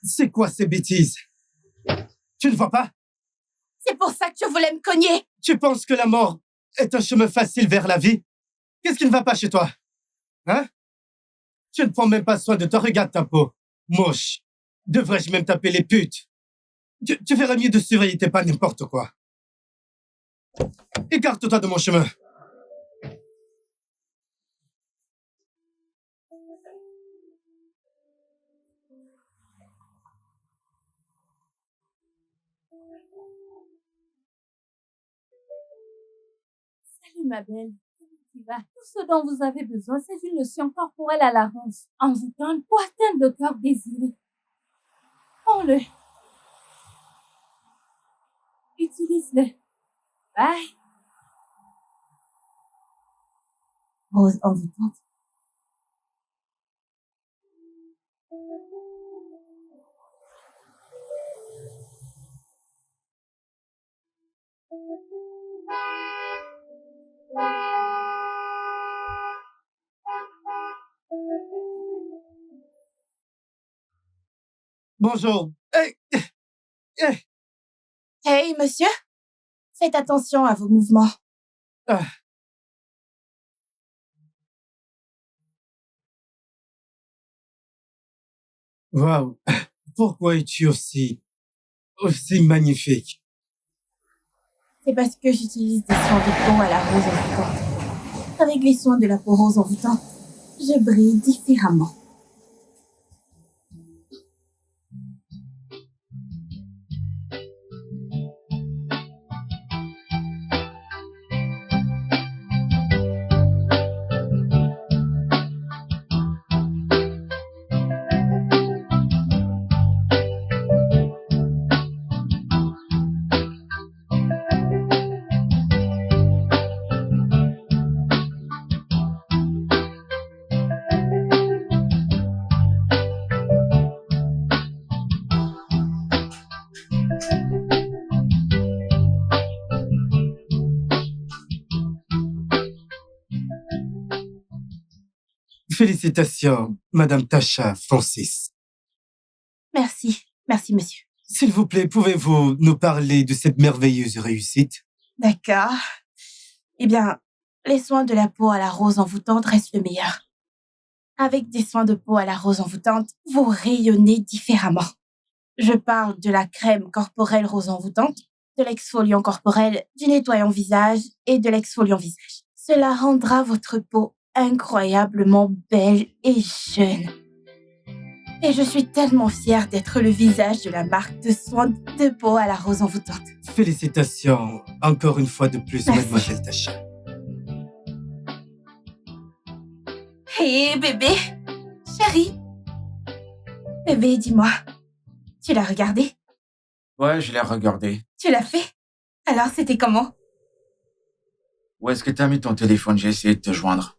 C'est quoi ces bêtises? Tu ne vois pas? C'est pour ça que tu voulais me cogner. Tu penses que la mort est un chemin facile vers la vie? Qu'est-ce qui ne va pas chez toi? Hein? Tu ne prends même pas soin de toi. Regarde ta peau. Moche. Devrais-je même taper les putes? Tu ferais mieux de surveiller tes pas n'importe quoi. Écarte-toi de mon chemin. Salut ma belle. Comment tu vas? Tout ce dont vous avez besoin, c'est une lotion corporelle à la rose, envoûtante pour atteindre le corps désiré. Prends-le. Utilise-le. Bye. Rose envoûtante. Bonjour. Hey. Hey, monsieur. Faites attention à vos mouvements. Ah. Waouh. Pourquoi es-tu aussi magnifique? C'est parce que j'utilise des soins de peau à la rose envoûtante. Avec les soins de la peau rose envoûtante, je brille différemment. Félicitations, Madame Tasha Francis. Merci. Merci, monsieur. S'il vous plaît, pouvez-vous nous parler de cette merveilleuse réussite? D'accord. Eh bien, les soins de la peau à la rose envoûtante restent le meilleur. Avec des soins de peau à la rose envoûtante, vous rayonnez différemment. Je parle de la crème corporelle rose envoûtante, de l'exfoliant corporel, du nettoyant visage et de l'exfoliant visage. Cela rendra votre peau incroyablement belle et jeune. Et je suis tellement fière d'être le visage de la marque de soins de peau à la rose envoûtante. Félicitations, encore une fois de plus, Merci. Mademoiselle Tasha. Hé, bébé, chérie. Bébé, dis-moi, tu l'as regardé? Ouais, je l'ai regardé. Tu l'as fait? Alors, c'était comment? Où est-ce que t'as mis ton téléphone? J'ai essayé de te joindre.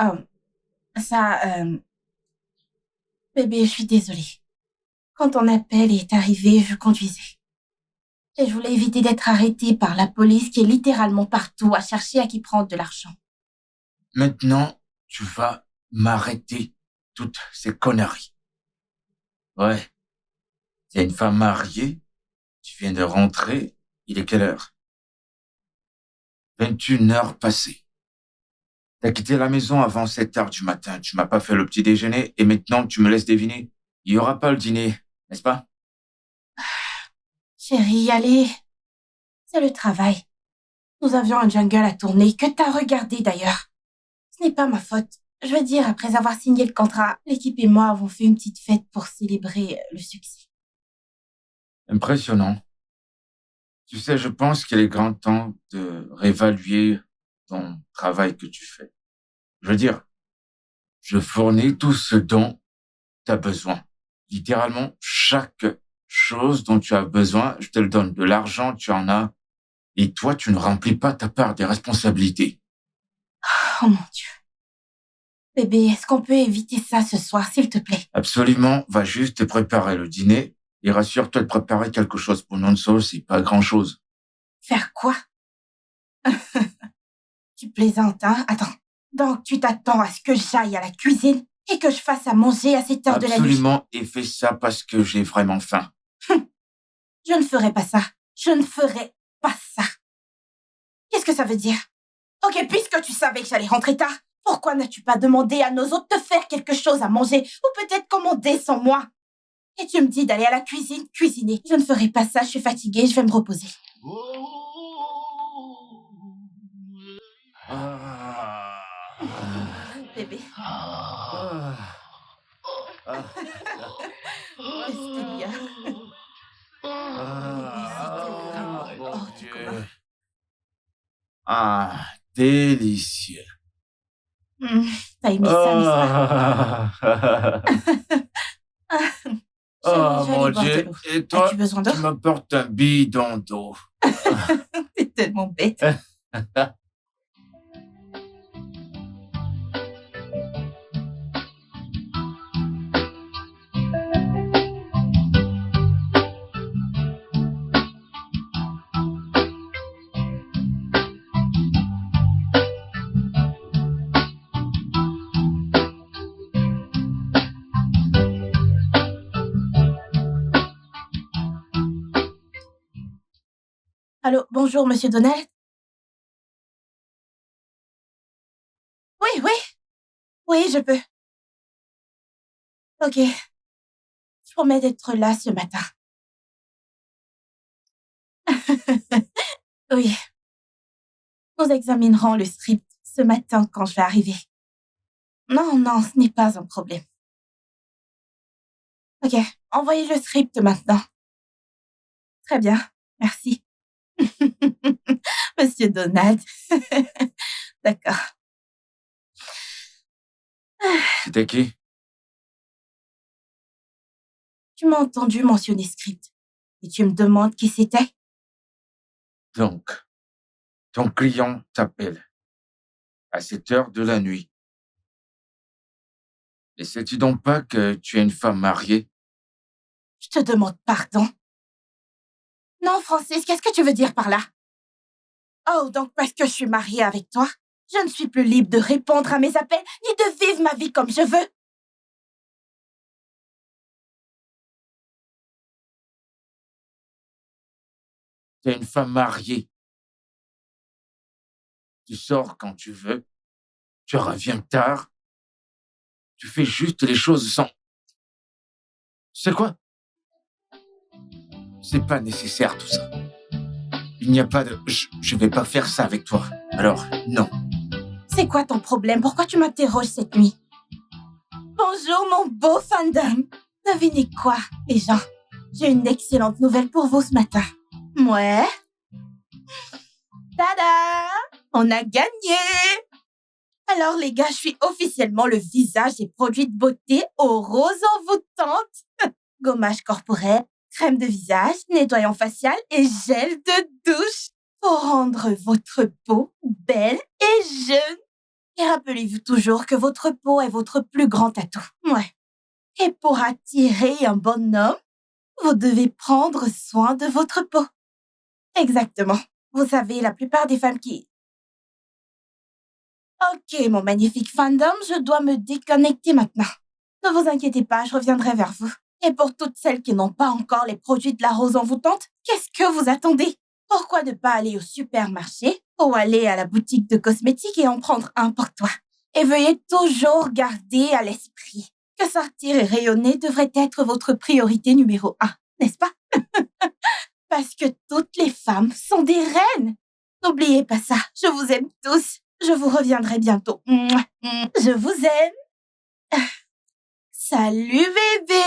Oh, ça, bébé, je suis désolée. Quand ton appel est arrivé, je conduisais. Et je voulais éviter d'être arrêtée par la police qui est littéralement partout à chercher à qui prendre de l'argent. Maintenant, tu vas m'arrêter toutes ces conneries. Ouais. T'es une femme mariée. Tu viens de rentrer. Il est quelle heure? 21h passées. T'as quitté la maison avant 7h du matin. Tu m'as pas fait le petit déjeuner et maintenant tu me laisses deviner. Il y aura pas le dîner, n'est-ce pas? Chérie, allez. C'est le travail. Nous avions un jungle à tourner que t'as regardé d'ailleurs. Ce n'est pas ma faute. Je veux dire, après avoir signé le contrat, l'équipe et moi avons fait une petite fête pour célébrer le succès. Impressionnant. Tu sais, je pense qu'il est grand temps de réévaluer ton travail que tu fais. Je veux dire, je fournis tout ce dont tu as besoin. Littéralement, chaque chose dont tu as besoin, je te le donne. De l'argent, tu en as. Et toi, tu ne remplis pas ta part des responsabilités. Oh mon Dieu. Bébé, est-ce qu'on peut éviter ça ce soir, s'il te plaît? Absolument, va juste te préparer le dîner et rassure-toi de préparer quelque chose pour Nonso, c'est pas grand-chose. Faire quoi? Tu plaisantes, hein? Attends. Donc, tu t'attends à ce que j'aille à la cuisine et que je fasse à manger à cette heure de la nuit. Absolument, et fais ça parce que j'ai vraiment faim. Je ne ferai pas ça. Je ne ferai pas ça. Qu'est-ce que ça veut dire? Ok, puisque tu savais que j'allais rentrer tard, pourquoi n'as-tu pas demandé à nos hôtes de faire quelque chose à manger ou peut-être commander sans moi? Et tu me dis d'aller à la cuisine, cuisiner. Je ne ferai pas ça, je suis fatiguée, je vais me reposer. Bébé. Qu'est-ce qu'il y a? Bébé, c'était vraiment hors du commun. Ah, délicieux. T'as aimé ça, n'est-ce pas? Je vais Mon aller boire de Dieu. l'eau. Et toi, As-tu besoin d'eau? tu m'apportes un bidon d'eau. T'es tellement bête. Allô, bonjour, monsieur Donald? Oui, oui. Oui, je peux. Ok. Je promets d'être là ce matin. Oui. Nous examinerons le script ce matin quand je vais arriver. Non, non, ce n'est pas un problème. Ok, envoyez le script maintenant. Très bien, merci. Monsieur Donald. D'accord. C'était qui? Tu m'as entendu mentionner script. Et tu me demandes qui c'était? Donc, ton client t'appelle à cette heure de la nuit. Et sais-tu donc pas que tu es une femme mariée? Je te demande pardon. Non, Francis, qu'est-ce que tu veux dire par là? Oh, donc parce que je suis mariée avec toi, je ne suis plus libre de répondre à mes appels ni de vivre ma vie comme je veux. Tu es une femme mariée. Tu sors quand tu veux. Tu reviens tard. Tu fais juste les choses sans... C'est quoi? C'est pas nécessaire tout ça. Il n'y a pas de... Je vais pas faire ça avec toi. Alors, non. C'est quoi ton problème? Pourquoi tu m'interroges cette nuit? Bonjour, mon beau fandom. Devinez quoi, les gens? J'ai une excellente nouvelle pour vous ce matin. Ouais. Tada! On a gagné! Alors, les gars, je suis officiellement le visage des produits de beauté aux roses envoûtantes. Gommage corporel, crème de visage, nettoyant facial et gel de douche pour rendre votre peau belle et jeune. Et rappelez-vous toujours que votre peau est votre plus grand atout. Ouais. Et pour attirer un bon homme, vous devez prendre soin de votre peau. Exactement. Vous savez, la plupart des femmes qui... Ok, mon magnifique fandom, je dois me déconnecter maintenant. Ne vous inquiétez pas, je reviendrai vers vous. Et pour toutes celles qui n'ont pas encore les produits de la rose envoûtante, qu'est-ce que vous attendez? Pourquoi ne pas aller au supermarché ou aller à la boutique de cosmétiques et en prendre un pour toi? Et veuillez toujours garder à l'esprit que sortir et rayonner devrait être votre priorité numéro 1, n'est-ce pas? Parce que toutes les femmes sont des reines. N'oubliez pas ça, je vous aime tous. Je vous reviendrai bientôt. Je vous aime. Salut bébé.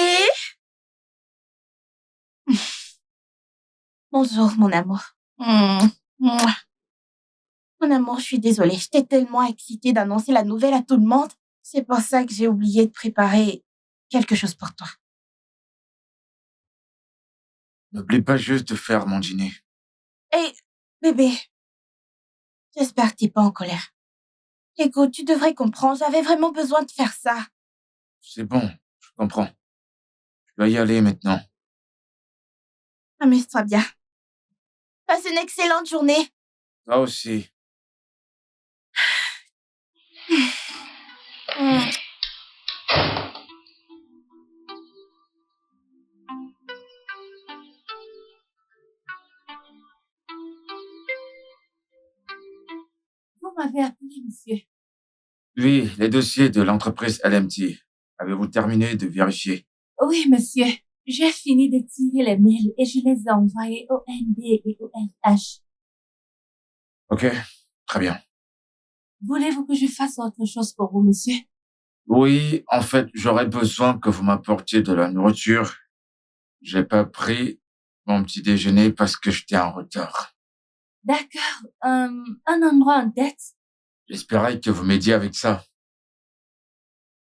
Bonjour mon amour. Mon amour, je suis désolée. J'étais tellement excitée d'annoncer la nouvelle à tout le monde. C'est pour ça que j'ai oublié de préparer quelque chose pour toi. N'oublie pas juste de faire mon dîner. Hé, bébé. J'espère que t'es pas en colère. Écoute, tu devrais comprendre. J'avais vraiment besoin de faire ça. C'est bon, je comprends. Je dois y aller maintenant. Amuse-toi bien. Passe une excellente journée. Toi aussi. Oui, monsieur. Oui, les dossiers de l'entreprise LMT. Avez-vous terminé de vérifier? Oui, monsieur. J'ai fini de tirer les mails et je les ai envoyés au ND et au RH. Ok, très bien. Voulez-vous que je fasse autre chose pour vous, monsieur? Oui, en fait, j'aurais besoin que vous m'apportiez de la nourriture. J'ai pas pris mon petit déjeuner parce que j'étais en retard. D'accord. Un endroit en tête? J'espérais que vous m'aidiez avec ça.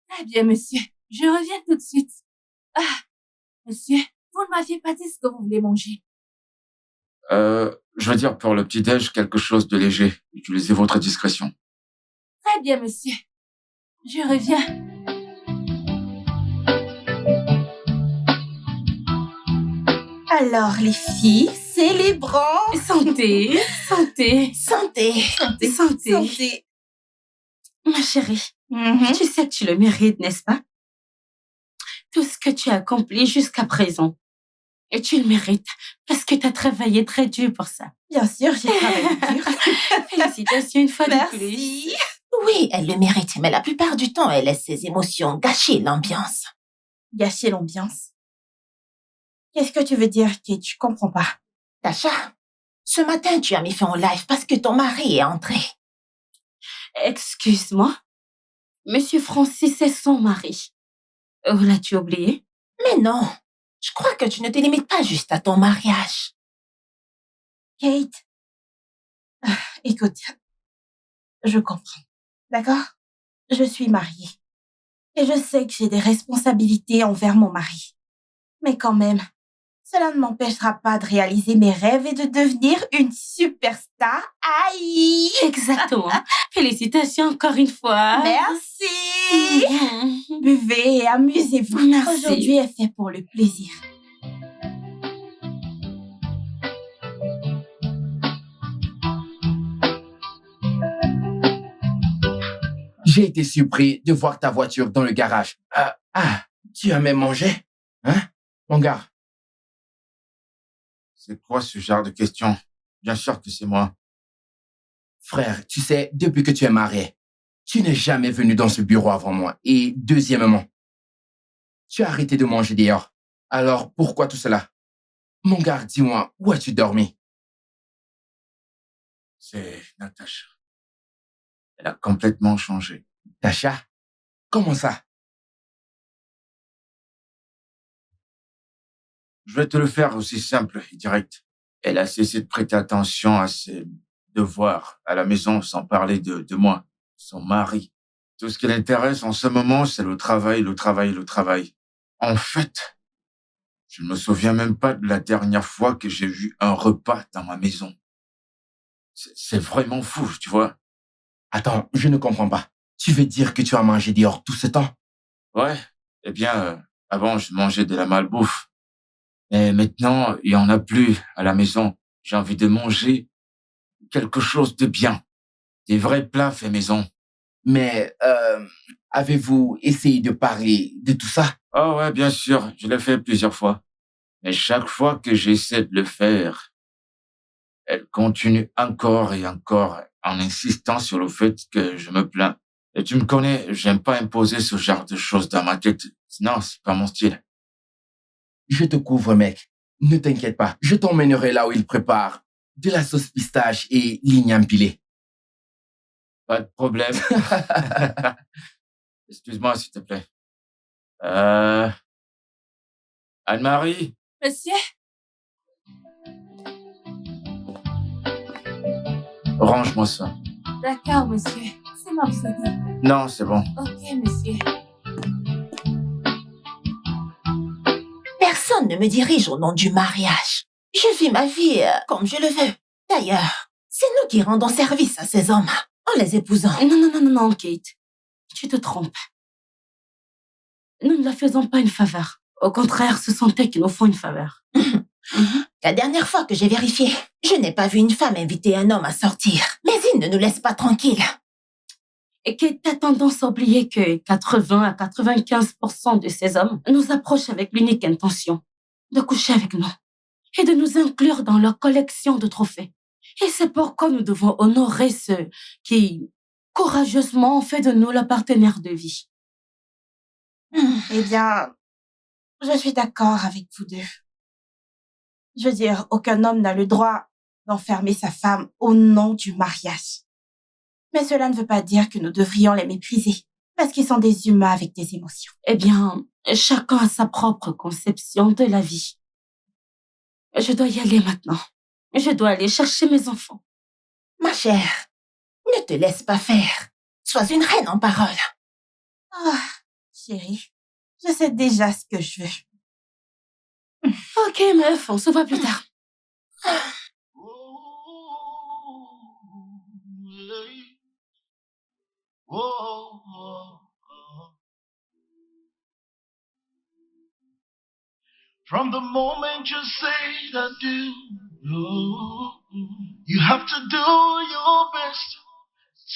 Très bien, monsieur. Je reviens tout de suite. Ah, monsieur, vous ne m'aviez pas dit ce que vous voulez manger. Je veux dire pour le petit-déj, quelque chose de léger. Utilisez votre discrétion. Très bien, monsieur. Je reviens. Alors, les filles, célébrons. Santé, santé, Santé. santé, Santé. santé. Ma chérie, Mhm. tu sais que tu le mérites, n'est-ce pas? Tout ce que tu as accompli jusqu'à présent. Et tu le mérites parce que tu as travaillé très dur pour ça. Bien sûr, j'ai travaillé dur. Félicitations une fois de plus. Merci. Oui, elle le mérite, mais la plupart du temps, elle laisse ses émotions gâcher l'ambiance. Gâcher l'ambiance. Qu'est-ce que tu veux dire, Kate? Je comprends pas. Tasha, ce matin, tu as mis fin au live parce que ton mari est entré. Excuse-moi. Monsieur Francis est son mari. L'as-tu oublié? Mais non, je crois que tu ne te limites pas juste à ton mariage. Kate, écoute, je comprends. D'accord? Je suis mariée. Et je sais que j'ai des responsabilités envers mon mari. Mais quand même, cela ne m'empêchera pas de réaliser mes rêves et de devenir une superstar. Aïe! Exactement. Félicitations encore une fois. Merci! Mhm. Buvez et amusez-vous. Merci. Aujourd'hui est fait pour le plaisir. J'ai été surpris de voir ta voiture dans le garage. Tu as même mangé? Hein, mon gars? C'est quoi ce genre de questions? Bien sûr que c'est moi. Frère, tu sais, depuis que tu es marié, tu n'es jamais venu dans ce bureau avant moi. Et deuxièmement, tu as arrêté de manger dehors. Alors, pourquoi tout cela? Mon gars, dis-moi, où as-tu dormi? C'est Natacha. Elle a complètement changé. Tasha? Comment ça? Je vais te le faire aussi simple et direct. Elle a cessé de prêter attention à ses devoirs à la maison sans parler de moi, son mari. Tout ce qui l'intéresse en ce moment, c'est le travail, le travail, le travail. En fait, je ne me souviens même pas de la dernière fois que j'ai vu un repas dans ma maison. C'est vraiment fou, tu vois. Attends, je ne comprends pas. Tu veux dire que tu as mangé dehors tout ce temps? Ouais, eh bien, avant, je mangeais de la malbouffe. Mais maintenant, il y en a plus à la maison. J'ai envie de manger quelque chose de bien. Des vrais plats faits maison. Mais, avez-vous essayé de parler de tout ça? Oh ouais, bien sûr, je l'ai fait plusieurs fois. Mais chaque fois que j'essaie de le faire, elle continue encore et encore en insistant sur le fait que je me plains. Et tu me connais, j'aime pas imposer ce genre de choses dans ma tête. Non, c'est pas mon style. Je te couvre, mec. Ne t'inquiète pas. Je t'emmènerai là où il prépare de la sauce pistache et l'igname pilé. Pas de problème. Excuse-moi, s'il te plaît. Anne-Marie? Monsieur? Range-moi ça. D'accord, monsieur. C'est moi, vous aider. Non, c'est bon. Ok, monsieur. Personne ne me dirige au nom du mariage. Je vis ma vie comme je le veux. D'ailleurs, c'est nous qui rendons service à ces hommes en les épousant. Non, Kate. Tu te trompes. Nous ne leur faisons pas une faveur. Au contraire, ce sont eux qui nous font une faveur. La dernière fois que j'ai vérifié, je n'ai pas vu une femme inviter un homme à sortir. Mais il ne nous laisse pas tranquilles. Et Kate a tendance à oublier que 80 à 95% de ces hommes nous approchent avec l'unique intention de coucher avec nous et de nous inclure dans leur collection de trophées. Et c'est pourquoi nous devons honorer ceux qui courageusement ont fait de nous le partenaire de vie. Eh bien, je suis d'accord avec vous deux. Je veux dire, aucun homme n'a le droit d'enfermer sa femme au nom du mariage. Mais cela ne veut pas dire que nous devrions les mépriser, parce qu'ils sont des humains avec des émotions. Eh bien, chacun a sa propre conception de la vie. Je dois y aller maintenant. Je dois aller chercher mes enfants. Ma chère, ne te laisse pas faire. Sois une reine en parole. Ah, chérie, je sais déjà ce que je veux. Ok, meuf, on se voit plus tard. From the moment you say I do, you have to do your best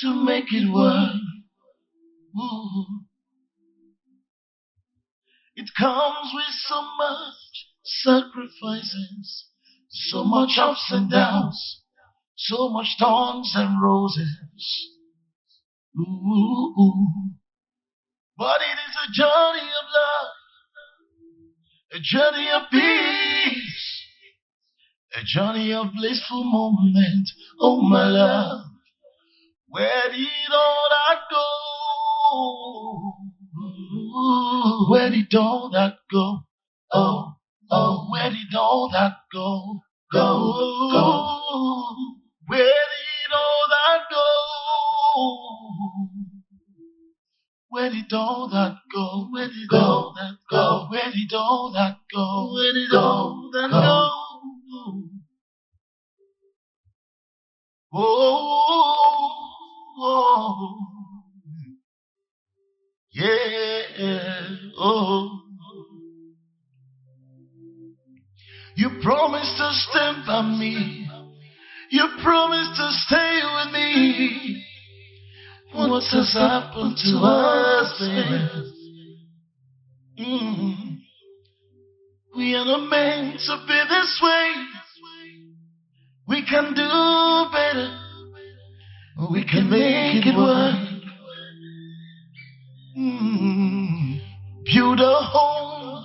to make it work. It comes with so much sacrifices, so much ups and downs, so much thorns and roses. But it is a journey of love, a journey of peace, a journey of blissful moment. Oh my love, where did all that go? Where did all that go? Oh, oh, where did all that go? Go. Where did all that go? Where did all that go? Where did all that go? Where did all that go? Where did all that go? Oh, yeah, oh. You promised to stand by me. You promised to stay with me. What has happened to us, baby? We are not meant to be this way. We can do better. We can make it work. Build a home.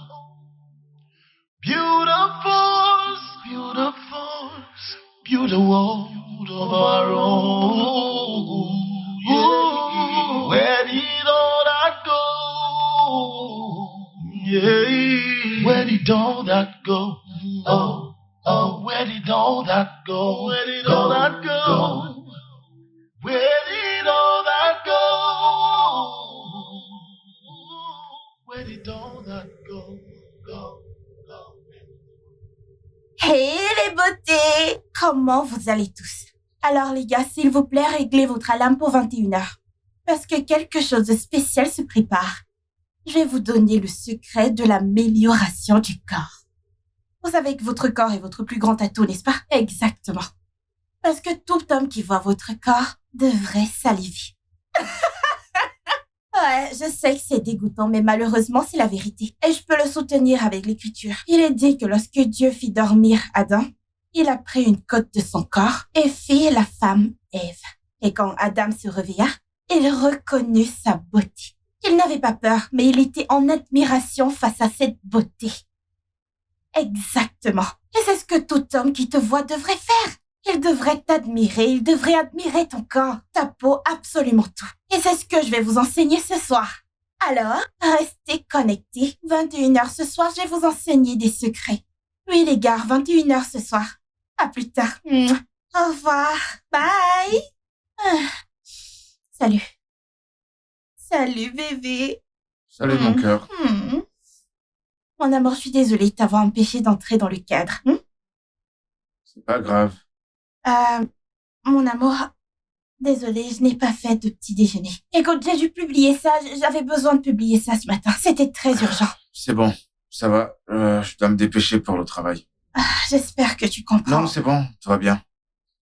Build a force. Build a force. Build a world of our own. Yeah. Where did all that go? Yeah. Where did all that go? Oh, oh, where did all that go? Where did all that go? Where did all that go? Where did all that go? Go. Hey les beautés! Comment vous allez tous? Alors les gars, s'il vous plaît, réglez votre alarme pour 21h. Parce que quelque chose de spécial se prépare. Je vais vous donner le secret de l'amélioration du corps. Vous savez que votre corps est votre plus grand atout, n'est-ce pas? Exactement. Parce que tout homme qui voit votre corps devrait saliver. Ouais, je sais que c'est dégoûtant, mais malheureusement, c'est la vérité. Et je peux le soutenir avec l'écriture. Il est dit que lorsque Dieu fit dormir Adam, il a pris une côte de son corps et fit la femme Ève. Et quand Adam se réveilla, il reconnut sa beauté. Il n'avait pas peur, mais il était en admiration face à cette beauté. Exactement. Et c'est ce que tout homme qui te voit devrait faire. Il devrait t'admirer, il devrait admirer ton corps, ta peau, absolument tout. Et c'est ce que je vais vous enseigner ce soir. Alors, restez connectés. 21h ce soir, je vais vous enseigner des secrets. Oui les gars, 21h ce soir. À plus tard. Au revoir. Bye. Salut. Salut bébé. Salut mon cœur. Mon amour, je suis désolée de t'avoir empêché d'entrer dans le cadre. C'est pas grave. Mon amour, désolée, je n'ai pas fait de petit déjeuner. Écoute, j'ai dû publier ça, j'avais besoin de publier ça ce matin. C'était très urgent. C'est bon, ça va. Je dois me dépêcher pour le travail. J'espère que tu comprends. Non, c'est bon, tout va bien.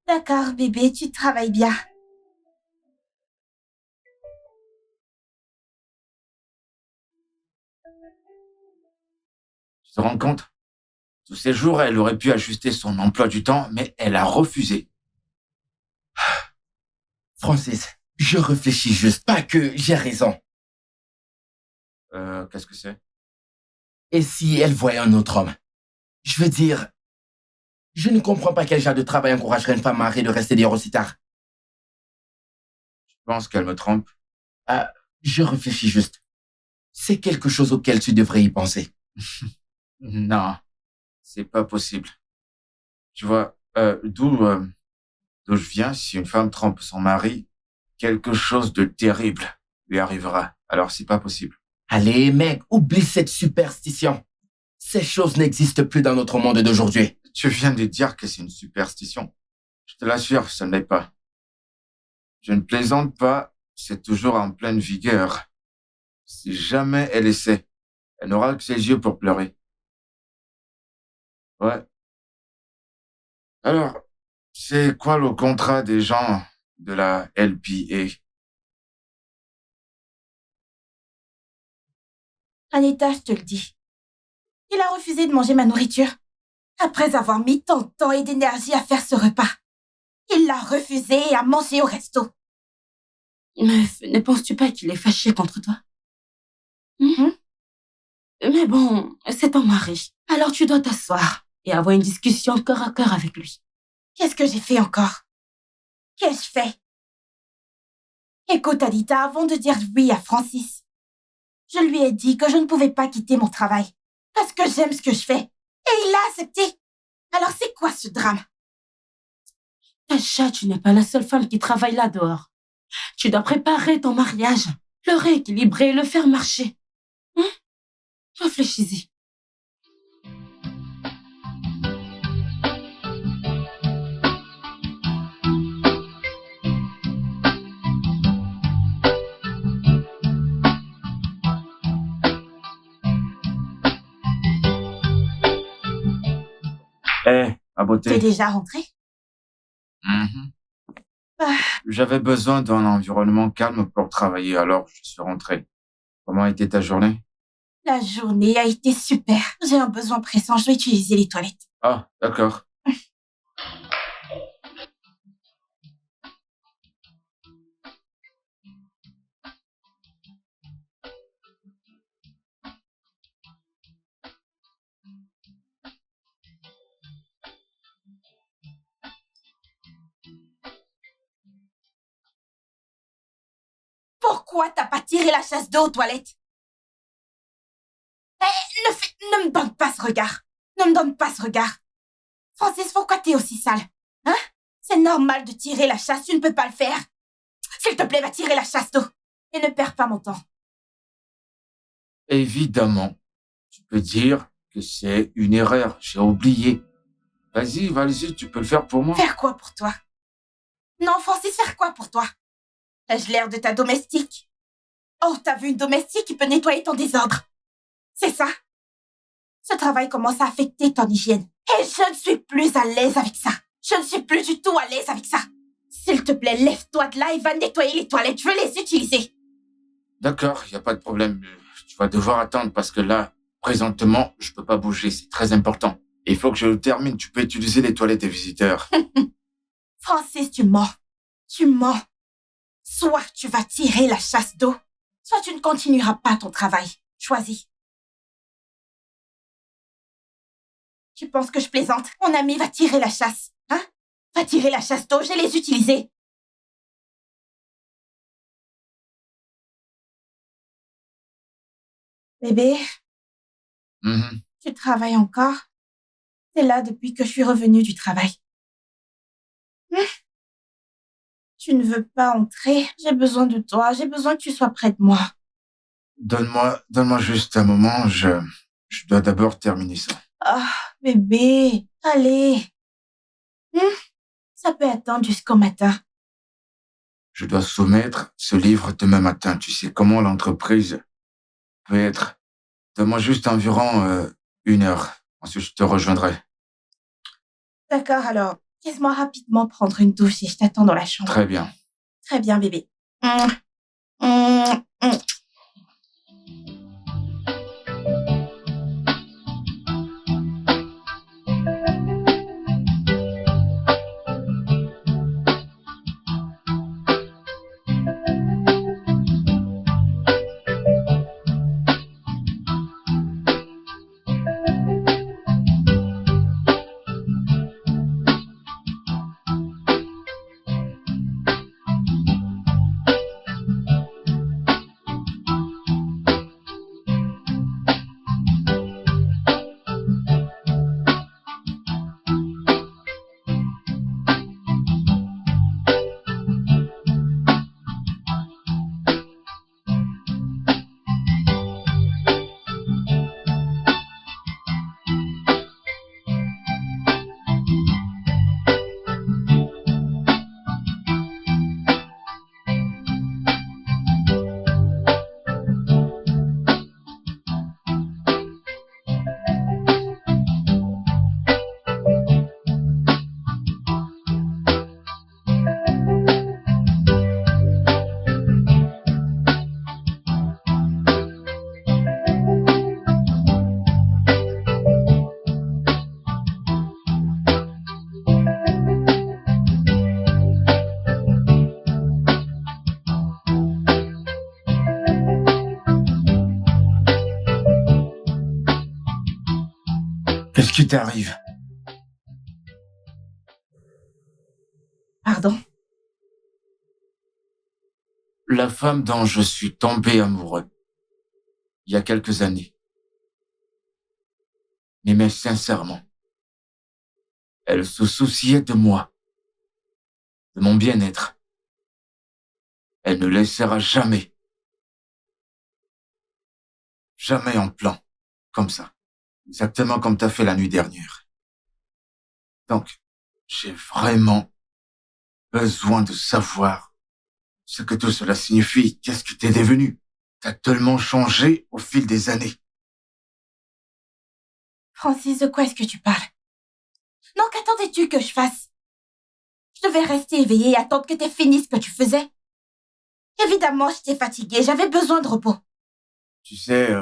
D'accord, bébé, tu travailles bien. Tu te rends compte? Tous ces jours, elle aurait pu ajuster son emploi du temps, mais elle a refusé. Francis, Je réfléchis juste, pas que j'ai raison. Qu'est-ce que c'est? Et si elle voyait un autre homme? Je veux dire, je ne comprends pas quel genre de travail encouragerait une femme mariée de rester dehors aussi tard. Je pense qu'elle me trompe. Ah, je réfléchis juste. C'est quelque chose auquel tu devrais y penser. Non, c'est pas possible. Tu vois, d'où je viens, si une femme trompe son mari, quelque chose de terrible lui arrivera. Alors c'est pas possible. Allez, mec, oublie cette superstition. Ces choses n'existent plus dans notre monde d'aujourd'hui. Tu viens de dire que c'est une superstition. Je te l'assure, ça ne l'est pas. Je ne plaisante pas, c'est toujours en pleine vigueur. Si jamais elle essaie, elle n'aura que ses yeux pour pleurer. Ouais. Alors, c'est quoi le contrat des gens de la LPA? Anita, je te le dis. Il a refusé de manger ma nourriture. Après avoir mis tant de temps et d'énergie à faire ce repas. Il l'a refusé et a mangé au resto. Meuf, ne penses-tu pas qu'il est fâché contre toi? Mais bon, c'est ton mari. Alors tu dois t'asseoir et avoir une discussion cœur à cœur avec lui. Qu'est-ce que j'ai fait encore? Qu'ai-je fait? Écoute, Anita, avant de dire oui à Francis, je lui ai dit que je ne pouvais pas quitter mon travail parce que j'aime ce que je fais. Et il l'a accepté. Alors c'est quoi ce drame? Tasha, tu n'es pas la seule femme qui travaille là dehors. Tu dois préparer ton mariage, le rééquilibrer, le faire marcher. Réfléchis-y. Ma beauté. T'es déjà rentré? Mhm. Ah. J'avais besoin d'un environnement calme pour travailler, alors je suis rentré. Comment a été ta journée? La journée a été super. J'ai un besoin pressant, je dois utiliser les toilettes. Ah, d'accord. Pourquoi t'as pas tiré la chasse d'eau aux toilettes? Ne me donne pas ce regard. Ne me donne pas ce regard. Francis, pourquoi t'es aussi sale? Hein? C'est normal de tirer la chasse, tu ne peux pas le faire. S'il te plaît, va tirer la chasse d'eau. Et ne perds pas mon temps. Évidemment. Tu peux dire que c'est une erreur. J'ai oublié. Vas-y, tu peux le faire pour moi. Faire quoi pour toi? Non, Francis, faire quoi pour toi? Ai-je l'air de ta domestique? Oh, t'as vu une domestique qui peut nettoyer ton désordre. C'est ça? Ce travail commence à affecter ton hygiène. Et je ne suis plus à l'aise avec ça. Je ne suis plus du tout à l'aise avec ça. S'il te plaît, lève-toi de là et va nettoyer les toilettes. Je veux les utiliser. D'accord, il n'y a pas de problème. Tu vas devoir attendre parce que là, présentement, je peux pas bouger. C'est très important. Et il faut que je le termine. Tu peux utiliser les toilettes des visiteurs. Francis, tu mens. Tu mens. Soit tu vas tirer la chasse d'eau, soit tu ne continueras pas ton travail. Choisis. Tu penses que je plaisante? Mon ami va tirer la chasse. Hein? Va tirer la chasse d'eau, je vais les utiliser. Bébé, Tu travailles encore? T'es là depuis que je suis revenue du travail. Tu ne veux pas entrer? J'ai besoin de toi, j'ai besoin que tu sois près de moi. Donne-moi juste un moment. Je dois d'abord terminer ça. Ah, bébé, allez. Ça peut attendre jusqu'au matin. Je dois soumettre ce livre demain matin. Tu sais comment l'entreprise peut être. Donne-moi juste environ 1 heure. Ensuite, je te rejoindrai. D'accord, alors, laisse-moi rapidement prendre une douche et je t'attends dans la chambre. Très bien. Très bien, bébé. qui t'arrive? Pardon? La femme dont je suis tombé amoureux, il y a quelques années. Mais sincèrement, elle se souciait de moi, de mon bien-être. Elle ne laissera jamais en plan, comme ça. Exactement comme t'as fait la nuit dernière. Donc, j'ai vraiment besoin de savoir ce que tout cela signifie. Qu'est-ce que t'es devenu? T'as tellement changé au fil des années. Francis, de quoi est-ce que tu parles? Non, qu'attendais-tu que je fasse? Je devais rester éveillée et attendre que tu finisses ce que tu faisais. Évidemment, j'étais fatiguée, j'avais besoin de repos. Tu sais,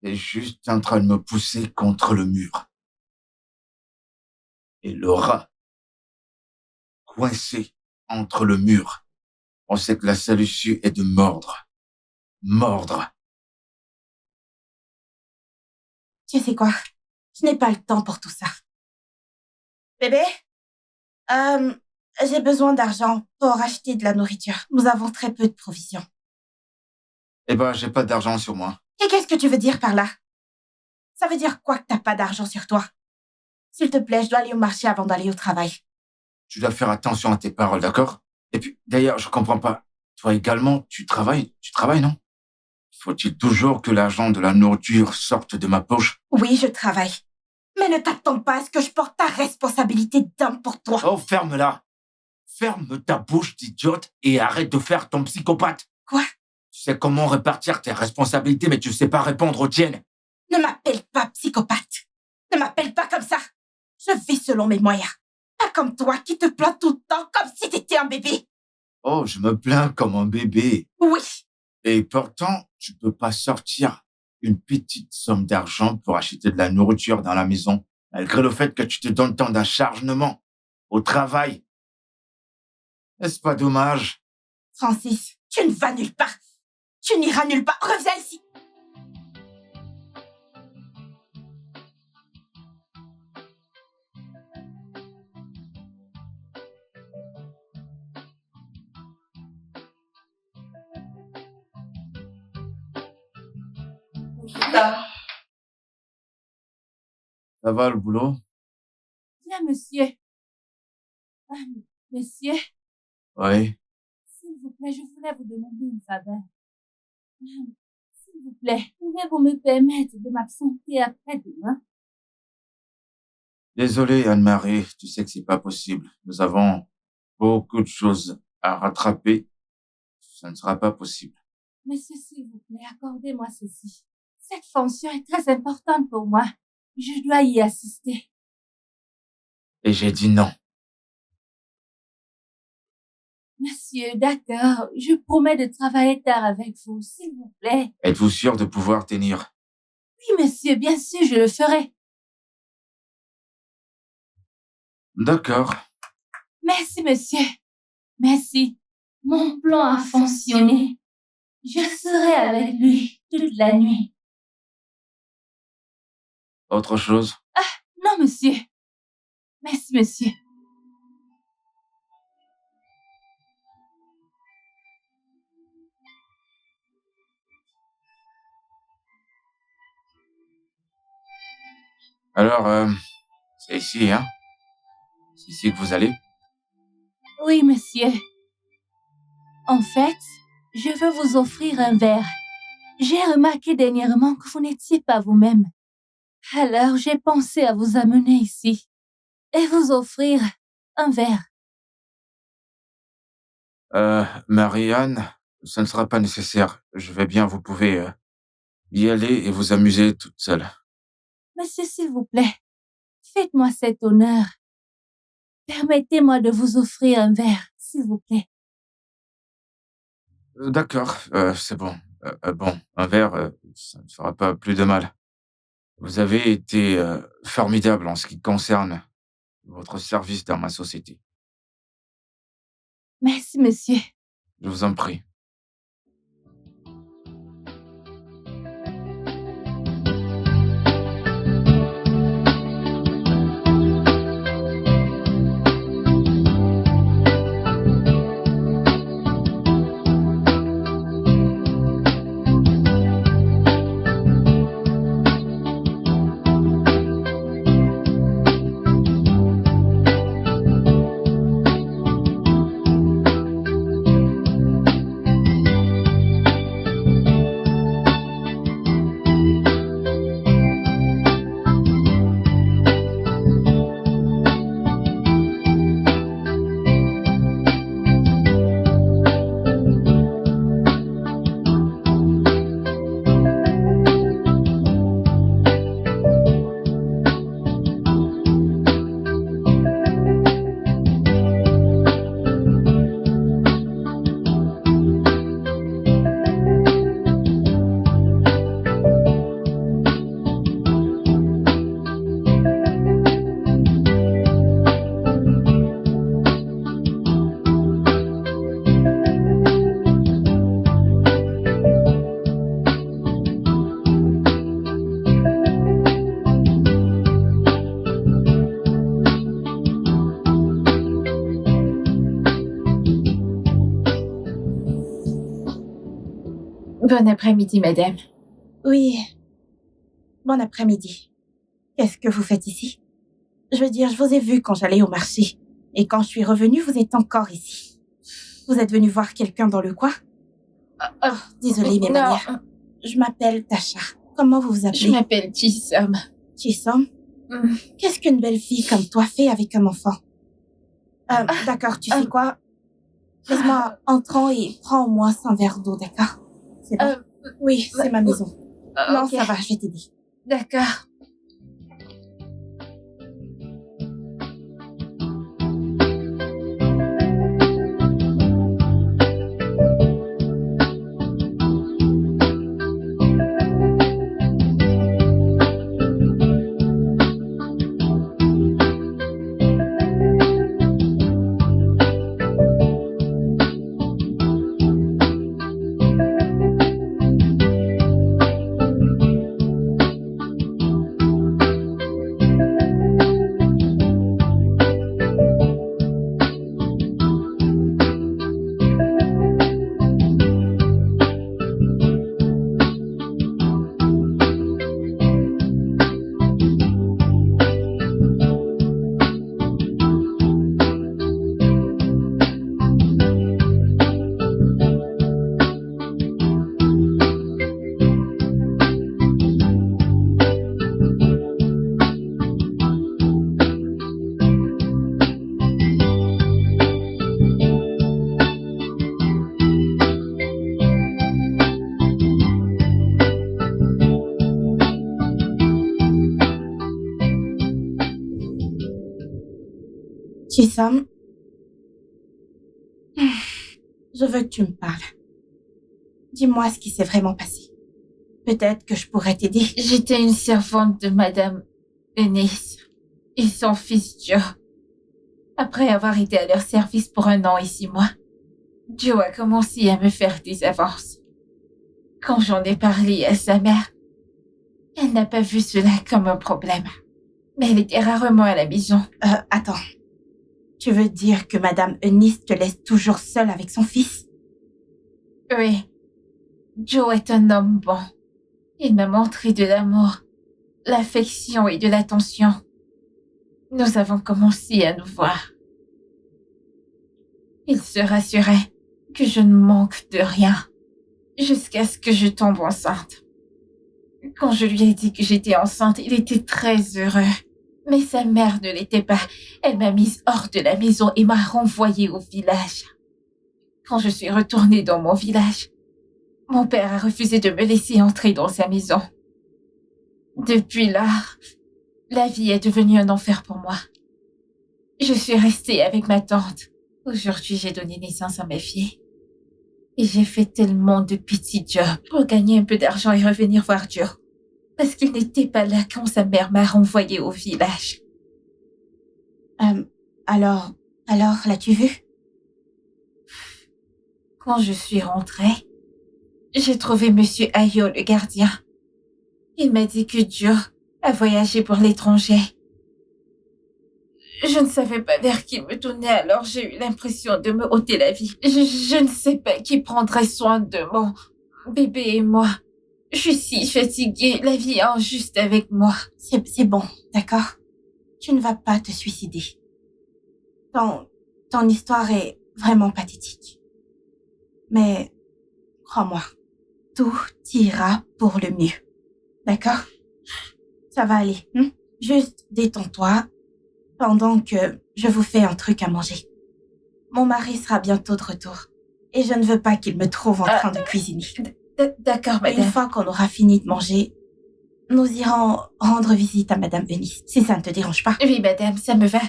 t'es juste en train de me pousser contre le mur. Et le rat, coincé entre le mur, on sait que la seule issue est de mordre. Mordre. Tu sais quoi? Je n'ai pas le temps pour tout ça. Bébé, j'ai besoin d'argent pour acheter de la nourriture. Nous avons très peu de provisions. Eh ben, j'ai pas d'argent sur moi. Et qu'est-ce que tu veux dire par là? Ça veut dire quoi que t'as pas d'argent sur toi? S'il te plaît, je dois aller au marché avant d'aller au travail. Tu dois faire attention à tes paroles, d'accord? Et puis, d'ailleurs, je comprends pas. Toi également, tu travailles, non? Faut-il toujours que l'argent de la nourriture sorte de ma poche? Oui, je travaille. Mais ne t'attends pas à ce que je porte ta responsabilité d'homme pour toi. Oh, ferme-la. Ferme ta bouche d'idiote et arrête de faire ton psychopathe. Quoi? Tu sais comment répartir tes responsabilités, mais tu sais pas répondre aux tiennes. Ne m'appelle pas psychopathe. Ne m'appelle pas comme ça. Je vis selon mes moyens. Pas comme toi qui te plains tout le temps comme si t'étais un bébé. Oh, je me plains comme un bébé. Oui. Et pourtant, tu peux pas sortir une petite somme d'argent pour acheter de la nourriture dans la maison, malgré le fait que tu te donnes tant d'acharnement au travail. Est-ce pas dommage? Francis, tu ne vas nulle part. Tu n'iras nulle part. Reviens ici. Ça va le boulot? Bien, monsieur. Ah, monsieur, Oui. s'il vous plaît, je voulais vous demander une faveur. S'il vous plaît, pouvez-vous me permettre de m'absenter après-demain? Désolé, Anne-Marie, tu sais que c'est pas possible. Nous avons beaucoup de choses à rattraper. Ça ne sera pas possible. Monsieur, s'il vous plaît, accordez-moi ceci. Cette fonction est très importante pour moi. Je dois y assister. Et j'ai dit non. Monsieur, d'accord, je promets de travailler tard avec vous, s'il vous plaît. Êtes-vous sûr de pouvoir tenir? Oui, monsieur, bien sûr, je le ferai. D'accord. Merci, monsieur. Merci. Mon plan a fonctionné. Je serai avec lui toute la nuit. Autre chose? Non, monsieur. Merci, monsieur. Alors, c'est ici, hein? C'est ici que vous allez? Oui, monsieur. En fait, je veux vous offrir un verre. J'ai remarqué dernièrement que vous n'étiez pas vous-même. Alors, j'ai pensé à vous amener ici et vous offrir un verre. Marianne, ça ne sera pas nécessaire. Je vais bien, vous pouvez y aller et vous amuser toute seule. Monsieur, s'il vous plaît, faites-moi cet honneur. Permettez-moi de vous offrir un verre, s'il vous plaît. D'accord, c'est bon. Bon, un verre, ça ne fera pas plus de mal. Vous avez été formidable en ce qui concerne votre service dans ma société. Merci, monsieur. Je vous en prie. Bon après-midi, madame. Oui. Bon après-midi. Qu'est-ce que vous faites ici? Je veux dire, je vous ai vu quand j'allais au marché. Et quand je suis revenue, vous êtes encore ici. Vous êtes venu voir quelqu'un dans le coin? Désolée, mes manières. Je m'appelle Tasha. Comment vous vous appelez? Je m'appelle Chisom. Chisom? Qu'est-ce qu'une belle fille comme toi fait avec un enfant? D'accord, tu sais quoi? Laisse-moi entrant et prends au moins 100 verres d'eau, d'accord? C'est bon? Oui, c'est ma maison. Non, ok. ça va, je vais t'aider. D'accord. Chisom, je veux que tu me parles. Dis-moi ce qui s'est vraiment passé. Peut-être que je pourrais t'aider. J'étais une servante de Madame Eunice et son fils Joe. Après avoir été à leur service pour 1 an et 6 mois, Joe a commencé à me faire des avances. Quand j'en ai parlé à sa mère, elle n'a pas vu cela comme un problème. Mais elle était rarement à la maison. Attends. Tu veux dire que Madame Eunice te laisse toujours seule avec son fils? Oui. Joe est un homme bon. Il m'a montré de l'amour, l'affection et de l'attention. Nous avons commencé à nous voir. Il se rassurait que je ne manque de rien, jusqu'à ce que je tombe enceinte. Quand je lui ai dit que j'étais enceinte, il était très heureux. Mais sa mère ne l'était pas. Elle m'a mise hors de la maison et m'a renvoyée au village. Quand je suis retournée dans mon village, mon père a refusé de me laisser entrer dans sa maison. Depuis là, la vie est devenue un enfer pour moi. Je suis restée avec ma tante. Aujourd'hui, j'ai donné naissance à ma fille. Et j'ai fait tellement de petits jobs pour gagner un peu d'argent et revenir voir Joe. Parce qu'il n'était pas là quand sa mère m'a renvoyée au village. Alors, l'as-tu vu? Quand je suis rentrée, j'ai trouvé Monsieur Ayo, le gardien. Il m'a dit que Joe a voyagé pour l'étranger. Je ne savais pas vers qui me tourner, alors j'ai eu l'impression de me ôter la vie. Je ne sais pas qui prendrait soin de mon bébé et moi. Je suis si fatiguée, la vie est injuste avec moi. C'est bon, d'accord? Tu ne vas pas te suicider. Ton histoire est vraiment pathétique. Mais, crois-moi, tout ira pour le mieux. D'accord? Ça va aller. Juste détends-toi pendant que je vous fais un truc à manger. Mon mari sera bientôt de retour. Et je ne veux pas qu'il me trouve en train de cuisiner. D'accord, madame. Une fois qu'on aura fini de manger, nous irons rendre visite à Madame Eunice, si ça ne te dérange pas. Oui, madame, ça me va.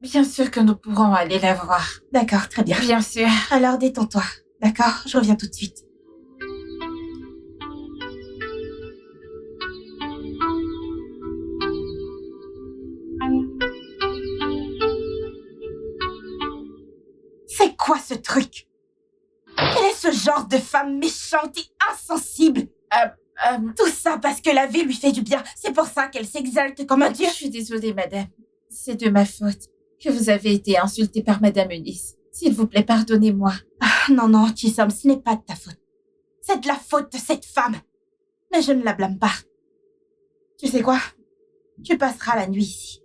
Bien sûr que nous pourrons aller la voir. D'accord, très bien. Bien sûr. Alors détends-toi, d'accord? Je reviens tout de suite. C'est quoi ce truc? Quel est ce genre de femme méchante et insensible? Tout ça parce que la vie lui fait du bien. C'est pour ça qu'elle s'exalte comme un dieu. Je suis désolée, madame. C'est de ma faute que vous avez été insultée par Madame Eunice. S'il vous plaît, pardonnez-moi. Non, Chisom, ce n'est pas de ta faute. C'est de la faute de cette femme. Mais je ne la blâme pas. Tu sais quoi? Tu passeras la nuit ici.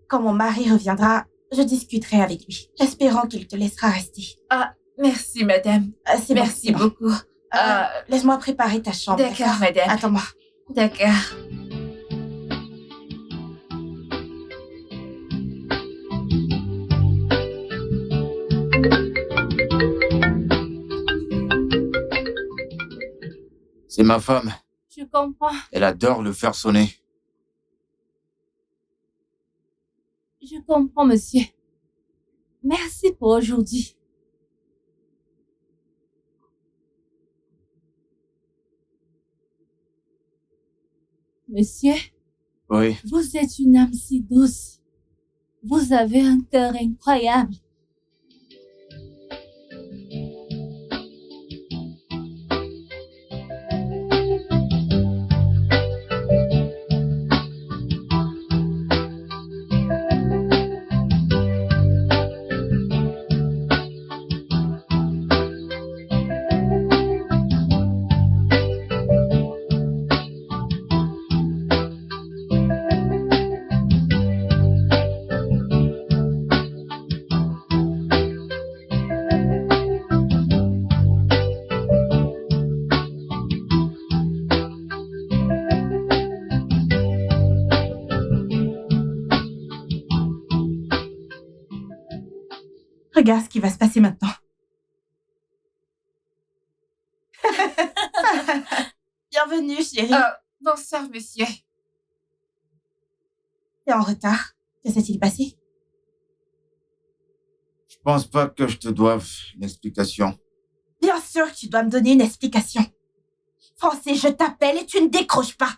Quand mon mari reviendra, je discuterai avec lui, espérant qu'il te laissera rester. Ah, merci, madame. C'est bon, Merci c'est bon. beaucoup. Laisse-moi préparer ta chambre. D'accord, madame. Attends-moi. D'accord. C'est ma femme. Je comprends. Elle adore le faire sonner. Je comprends, monsieur. Merci pour aujourd'hui. Monsieur, Oui. vous êtes une âme si douce. Vous avez un cœur incroyable. Regarde ce qui va se passer maintenant. Bienvenue, chérie. Bonsoir, monsieur. T'es en retard. Que s'est-il passé? Je pense pas que je te doive une explication. Bien sûr que tu dois me donner une explication. Francis, je t'appelle et tu ne décroches pas.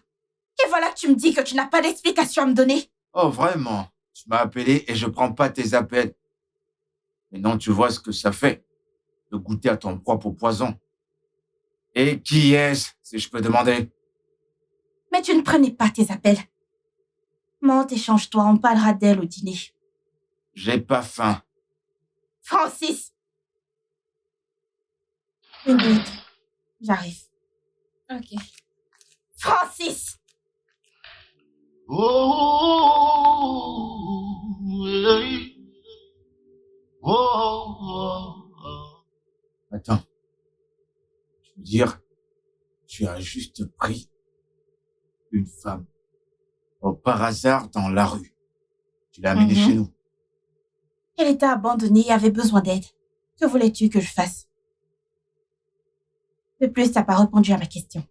Et voilà que tu me dis que tu n'as pas d'explication à me donner. Oh, vraiment? Tu m'as appelé et je prends pas tes appels. Mais non, tu vois ce que ça fait de goûter à ton propre poison. Et qui est-ce, si je peux demander? Mais tu ne prenais pas tes appels. Monte et change-toi, on parlera d'elle au dîner. J'ai pas faim. Francis! Une minute. J'arrive. Ok. Francis! Oh, hey. Oh. Attends. Je veux dire, tu as juste pris une femme par hasard dans la rue. Tu l'as amenée chez nous. Elle était abandonnée et avait besoin d'aide. Que voulais-tu que je fasse? De plus, t'as pas répondu à ma question.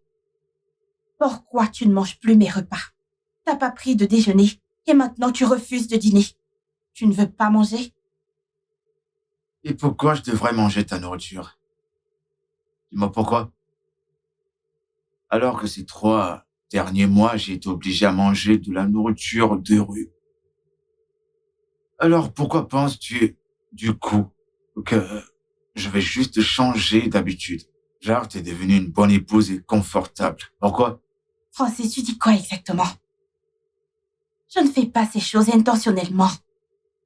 Pourquoi tu ne manges plus mes repas? T'as pas pris de déjeuner et maintenant tu refuses de dîner. Tu ne veux pas manger? Et pourquoi je devrais manger ta nourriture? Dis-moi pourquoi. Alors que ces 3 derniers mois, j'ai été obligé à manger de la nourriture de rue. Alors pourquoi penses-tu, du coup, que je vais juste changer d'habitude? Genre, t'es devenue une bonne épouse et confortable. Pourquoi? Francis, tu dis quoi exactement? Je ne fais pas ces choses intentionnellement.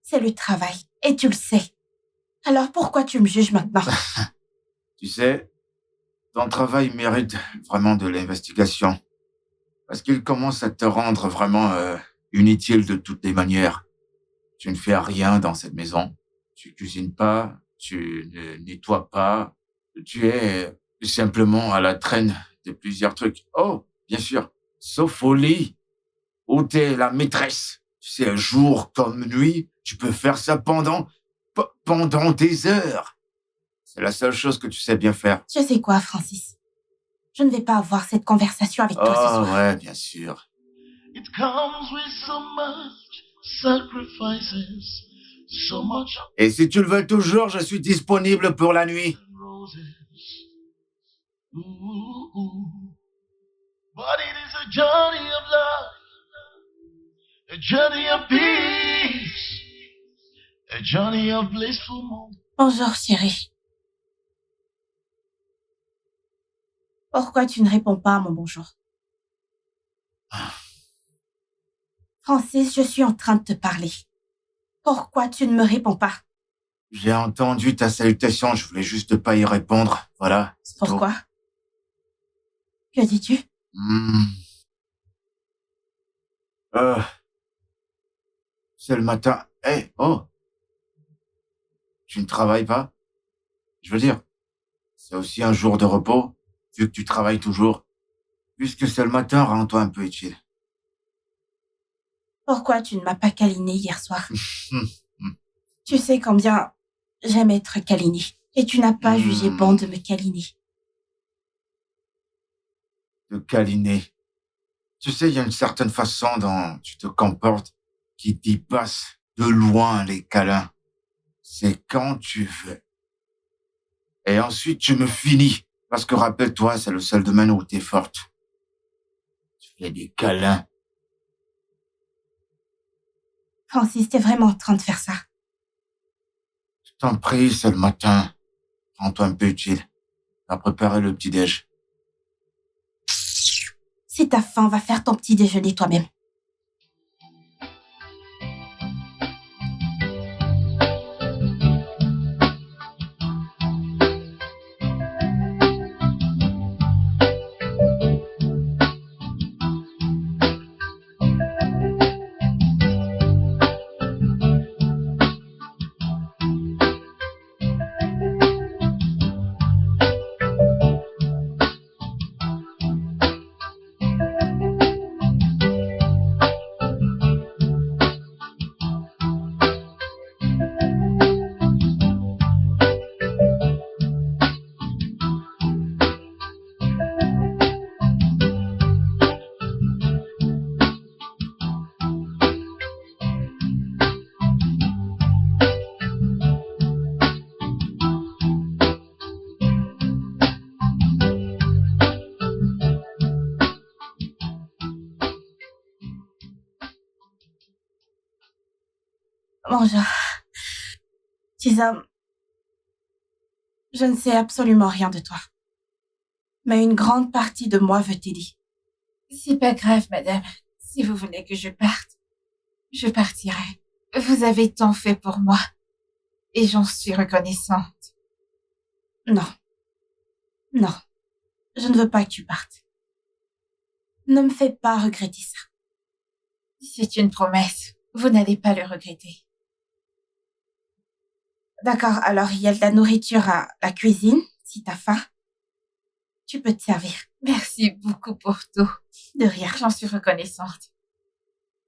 C'est le travail, et tu le sais. Alors pourquoi tu me juges maintenant? Tu sais, ton travail mérite vraiment de l'investigation. Parce qu'il commence à te rendre vraiment inutile de toutes les manières. Tu ne fais rien dans cette maison. Tu cuisines pas, tu ne nettoies pas. Tu es simplement à la traîne de plusieurs trucs. Oh, bien sûr, sauf au lit, où t'es la maîtresse. Tu sais, jour comme nuit, tu peux faire ça pendant des heures. C'est la seule chose que tu sais bien faire. Tu sais quoi, Francis? Je ne vais pas avoir cette conversation avec toi ce Oh, soir. ouais, bien sûr. It comes with so much sacrifices, so much Et si tu le veux toujours, je suis disponible pour la nuit. roses. Ooh. But it is a journey of love, a journey of peace, a journey of blissful moments. Bonjour, chérie. Pourquoi tu ne réponds pas à mon bonjour? Francis, je suis en train de te parler. Pourquoi tu ne me réponds pas? J'ai entendu ta salutation, je voulais juste pas y répondre. Voilà. c'est tout. Pourquoi? Que dis-tu? Hmm. C'est le matin. Oh, tu ne travailles pas? Je veux dire, c'est aussi un jour de repos, vu que tu travailles toujours. Puisque c'est le matin, rends-toi un peu utile. Pourquoi tu ne m'as pas câliné hier soir? Hmm. Tu sais combien j'aime être câlinée. Et tu n'as pas jugé bon de me câliner. De câliner. Tu sais, il y a une certaine façon dont tu te comportes qui dépasse de loin les câlins. C'est quand tu veux. Et ensuite, tu me finis. Parce que rappelle-toi, c'est le seul domaine où t'es forte. Tu fais des câlins. Francis, t'es vraiment en train de faire ça. Je t'en prie, c'est le matin. Rends-toi un peu utile. Va préparer le petit-déj. Si t'as faim, va faire ton petit déjeuner toi-même. Bonjour. Tisa, je ne sais absolument rien de toi. Mais une grande partie de moi veut t'aider. C'est pas grave, madame. Si vous voulez que je parte, je partirai. Vous avez tant fait pour moi. Et j'en suis reconnaissante. Non. Non. Je ne veux pas que tu partes. Ne me fais pas regretter ça. C'est une promesse. Vous n'allez pas le regretter. D'accord, alors il y a de la nourriture à la cuisine, si t'as faim. Tu peux te servir. Merci beaucoup pour tout. De rien. J'en suis reconnaissante.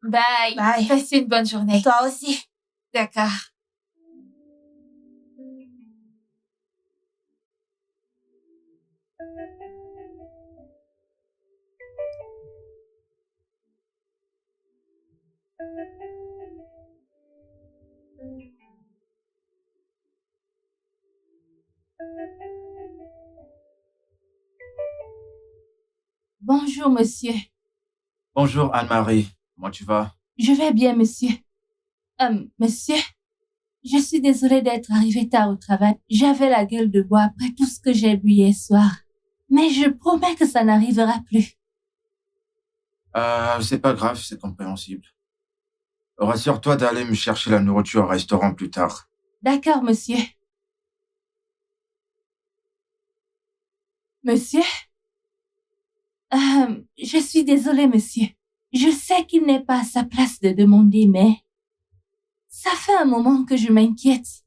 Bye. Bye. Passez une bonne journée. Toi aussi. D'accord. Bonjour, monsieur. Bonjour Anne-Marie. Comment tu vas? Je vais bien, monsieur. Monsieur, je suis désolée d'être arrivée tard au travail. J'avais la gueule de bois après tout ce que j'ai bu hier soir. Mais je promets que ça n'arrivera plus. C'est pas grave, c'est compréhensible. Rassure-toi d'aller me chercher la nourriture au restaurant plus tard. D'accord, monsieur. Monsieur? Je suis désolée, monsieur. Je sais qu'il n'est pas à sa place de demander, mais ça fait un moment que je m'inquiète.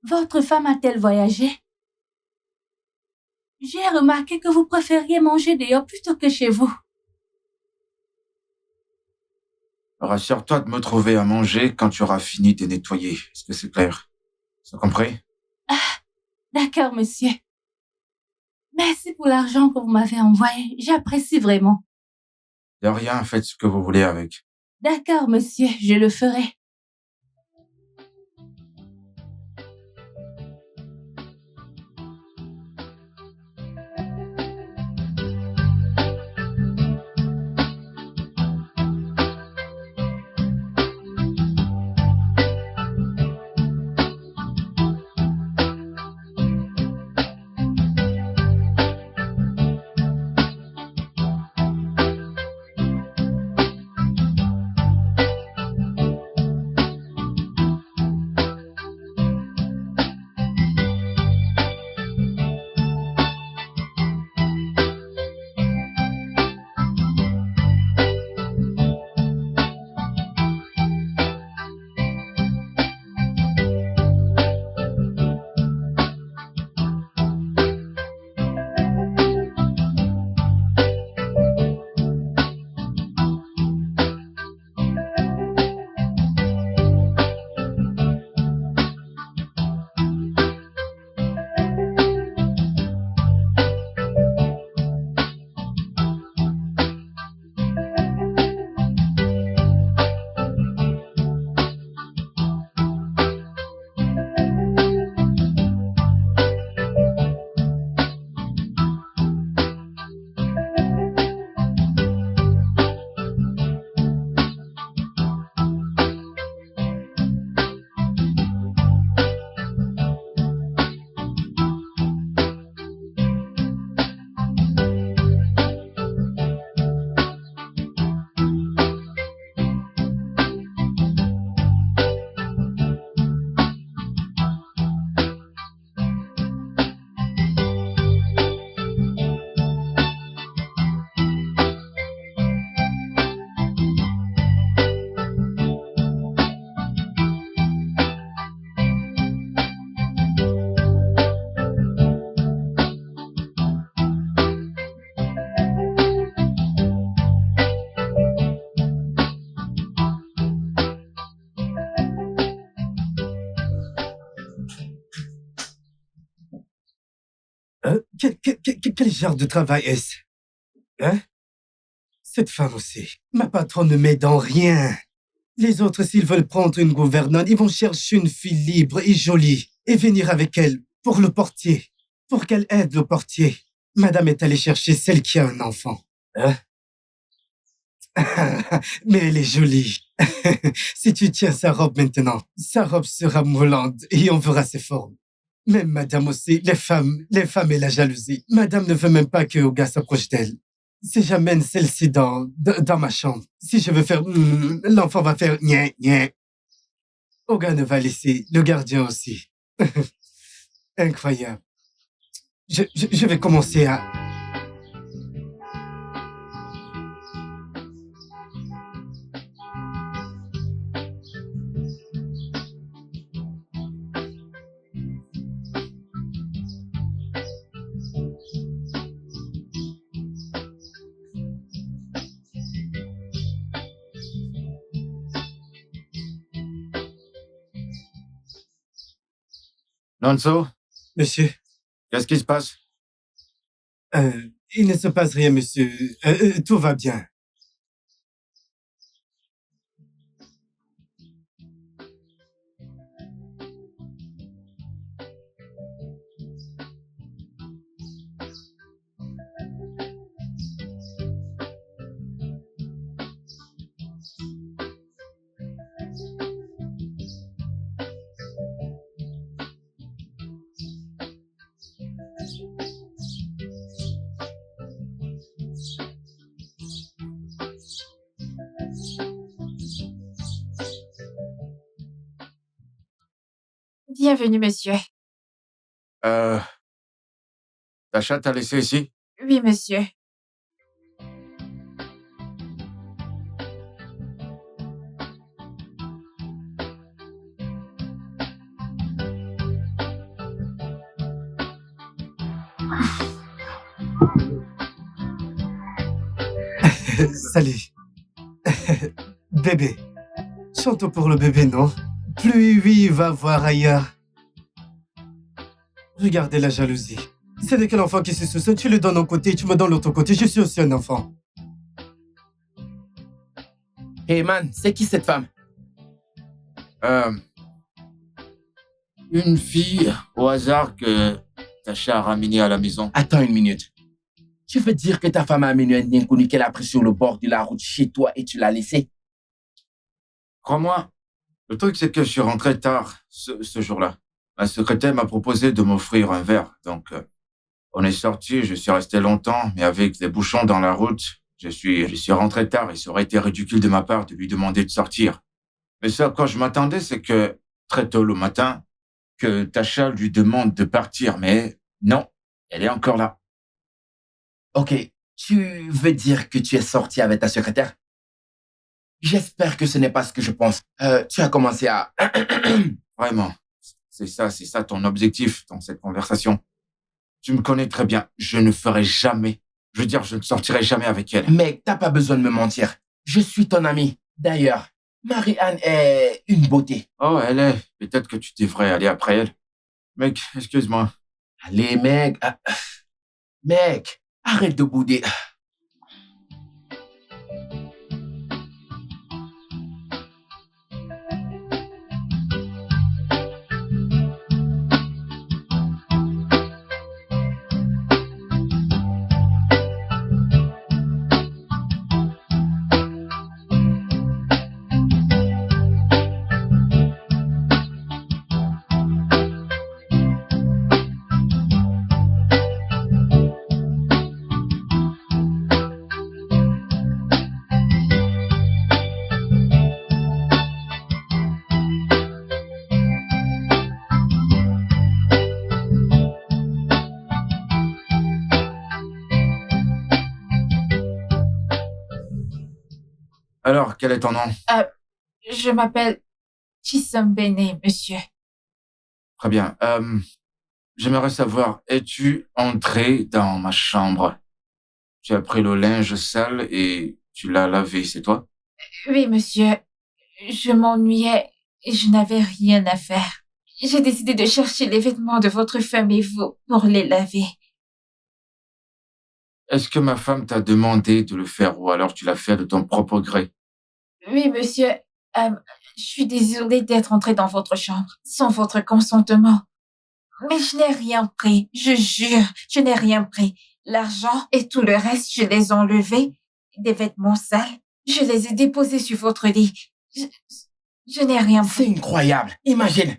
Votre femme a-t-elle voyagé? J'ai remarqué que vous préfériez manger dehors plutôt que chez vous. Rassure-toi de me trouver à manger quand tu auras fini de nettoyer. Est-ce que c'est clair? C'est compris? D'accord, monsieur. Merci pour l'argent que vous m'avez envoyé. J'apprécie vraiment. De rien, faites ce que vous voulez avec. D'accord, monsieur, je le ferai. Quel genre de travail est-ce? Hein? Cette femme aussi. Ma patronne ne m'aide en rien. Les autres, s'ils veulent prendre une gouvernante, ils vont chercher une fille libre et jolie et venir avec elle pour le portier, pour qu'elle aide le portier. Madame est allée chercher celle qui a un enfant. Hein? Mais elle est jolie. Si tu tiens sa robe maintenant, sa robe sera moulante et on verra ses formes. Même madame aussi, les femmes et la jalousie. Madame ne veut même pas que Oga s'approche d'elle. Si j'amène celle-ci dans ma chambre, si je veux faire l'enfant va faire nya nya. Oga ne va laisser, le gardien aussi. Incroyable. Je vais commencer à... Nonso, Monsieur, qu'est-ce qui se passe? il ne se passe rien, monsieur. Tout va bien. Bienvenue, monsieur. Tasha t'a laissé ici? Oui, monsieur. Salut. Bébé. Chante pour le bébé, non? Plus oui, va voir ailleurs. Regardez la jalousie. C'est de quel enfant qui se soutient? Tu le donnes d'un côté, tu me donnes l'autre côté. Je suis aussi un enfant. Hey man, c'est qui cette femme? Une fille au hasard que Tasha a ramenée à la maison. Attends une minute. Tu veux dire que ta femme a amené un inconnu qu'elle a pris sur le bord de la route chez toi et tu l'as laissé? Crois-moi, le truc c'est que je suis rentré tard ce jour-là. Ma secrétaire m'a proposé de m'offrir un verre. Donc, on est sorti, je suis resté longtemps, mais avec les bouchons dans la route, je suis rentré tard et ça aurait été ridicule de ma part de lui demander de sortir. Mais ce à quoi je m'attendais, c'est que très tôt le matin, que Tasha lui demande de partir, mais non, elle est encore là. Ok, tu veux dire que tu es sorti avec ta secrétaire? J'espère que ce n'est pas ce que je pense. Tu as commencé à... Vraiment, c'est ça ton objectif dans cette conversation. Tu me connais très bien, je ne ferai jamais, je veux dire, je ne sortirai jamais avec elle. Mec, t'as pas besoin de me mentir. Je suis ton ami. D'ailleurs, Marie-Anne est une beauté. Oh, elle est. Peut-être que tu devrais aller après elle. Mec, excuse-moi. Allez, mec. Mec, arrête de bouder. Alors, quel est ton nom? Je m'appelle Chisambene, monsieur. Très bien. J'aimerais savoir, es-tu entré dans ma chambre? Tu as pris le linge sale et tu l'as lavé, c'est toi? Oui, monsieur. Je m'ennuyais et je n'avais rien à faire. J'ai décidé de chercher les vêtements de votre femme et vous pour les laver. Est-ce que ma femme t'a demandé de le faire ou alors tu l'as fait de ton propre gré? Oui, monsieur. Je suis désolée d'être entrée dans votre chambre sans votre consentement. Mais je n'ai rien pris. Je jure, je n'ai rien pris. L'argent et tout le reste, je les ai enlevés. Des vêtements sales, je les ai déposés sur votre lit. Je n'ai rien C'est pris. incroyable. Imagine.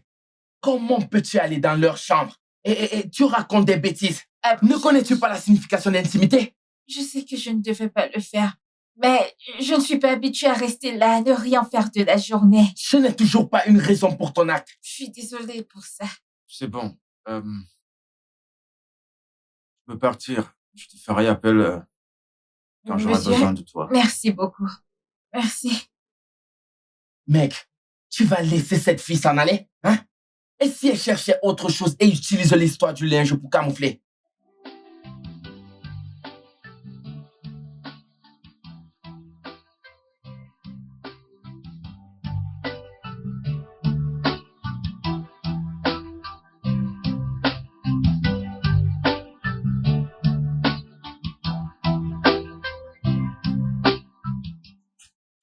Comment peux-tu aller dans leur chambre et tu racontes des bêtises? Ne connais-tu pas la signification d'intimité? Je sais que je ne devais pas le faire. Mais je ne suis pas habituée à rester là, à ne rien faire de la journée. Ce n'est toujours pas une raison pour ton acte. Je suis désolée pour ça. C'est bon. Je peux partir. Je te ferai appel quand j'aurai Monsieur, besoin de toi. merci beaucoup. Merci. Mec, tu vas laisser cette fille s'en aller, hein? Et si elle cherchait autre chose et utilise l'histoire du linge pour camoufler?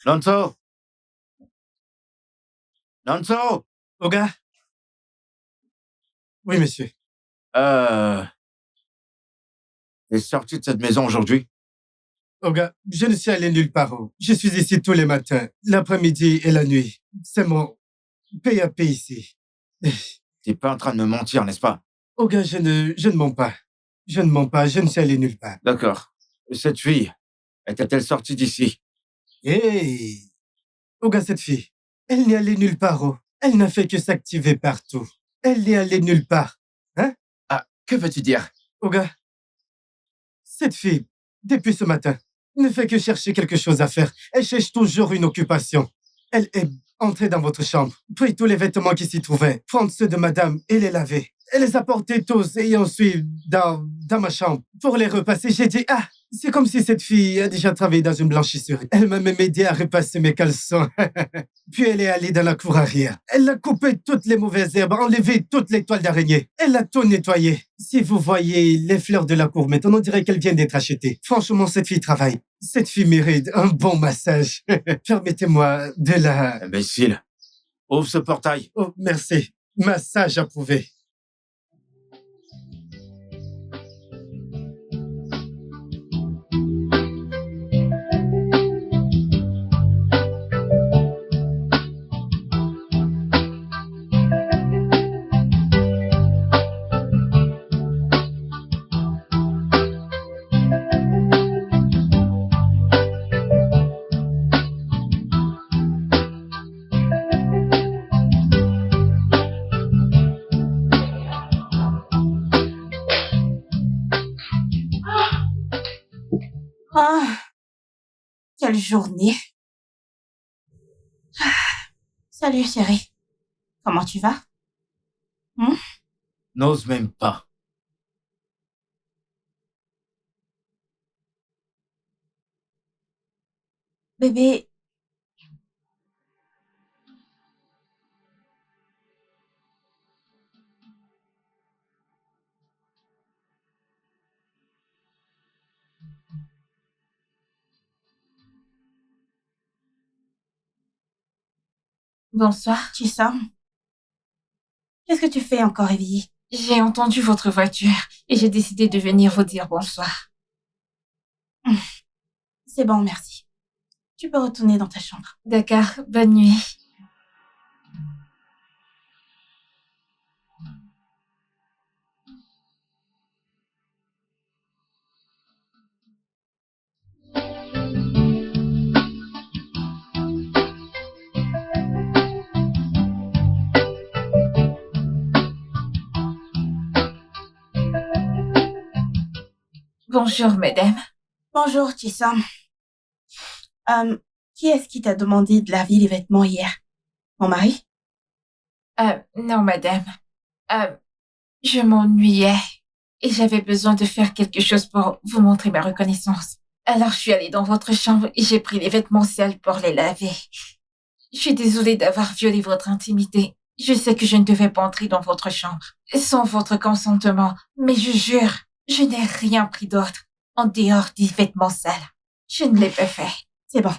Lonzo! Lonzo! Oga? Oui, monsieur. T'es sorti de cette maison aujourd'hui? Oga, je ne suis allé nulle part. Je suis ici tous les matins, l'après-midi et la nuit. C'est mon PAP ici. T'es pas en train de me mentir, n'est-ce pas? Oga, je ne mens pas. Je ne mens pas, je ne suis allé nulle part. D'accord. Cette fille, était-elle sortie d'ici? Hey! Oga, cette fille, elle n'est allée nulle part. Elle n'a fait que s'activer partout. Elle n'est allée nulle part. Hein? Ah, que veux-tu dire? Oga, cette fille, depuis ce matin, ne fait que chercher quelque chose à faire. Elle cherche toujours une occupation. Elle est entrée dans votre chambre, pris tous les vêtements qui s'y trouvaient, prendre ceux de madame et les laver. Elle les a portés tous et ensuite dans ma chambre pour les repasser. J'ai dit, ah, c'est comme si cette fille a déjà travaillé dans une blanchisserie. Elle m'a même aidé à repasser mes caleçons. Puis elle est allée dans la cour arrière. Elle a coupé toutes les mauvaises herbes, enlevé toutes les toiles d'araignée. Elle a tout nettoyé. Si vous voyez les fleurs de la cour maintenant, on dirait qu'elle vient d'être achetée. Franchement, cette fille travaille. Cette fille mérite un bon massage. Permettez-moi de la... Imbécile. Ouvre ce portail. Oh, merci. Massage approuvé. Ah, quelle journée. Salut chérie. Comment tu vas? N'ose même pas. Bébé, Bonsoir. Tissam, qu'est-ce que tu fais encore réveillée? J'ai entendu votre voiture et j'ai décidé de venir vous dire bonsoir. C'est bon, merci. Tu peux retourner dans ta chambre. D'accord, bonne nuit. Bonjour, madame. Bonjour, Tissam. Qui est-ce qui t'a demandé de laver les vêtements hier? Mon mari? Non, madame. Je m'ennuyais et j'avais besoin de faire quelque chose pour vous montrer ma reconnaissance. Alors, je suis allée dans votre chambre et j'ai pris les vêtements sales pour les laver. Je suis désolée d'avoir violé votre intimité. Je sais que je ne devais pas entrer dans votre chambre sans votre consentement, mais je jure, je n'ai rien pris d'autre. en dehors des vêtements sales. Je ne l'ai pas fait. C'est bon.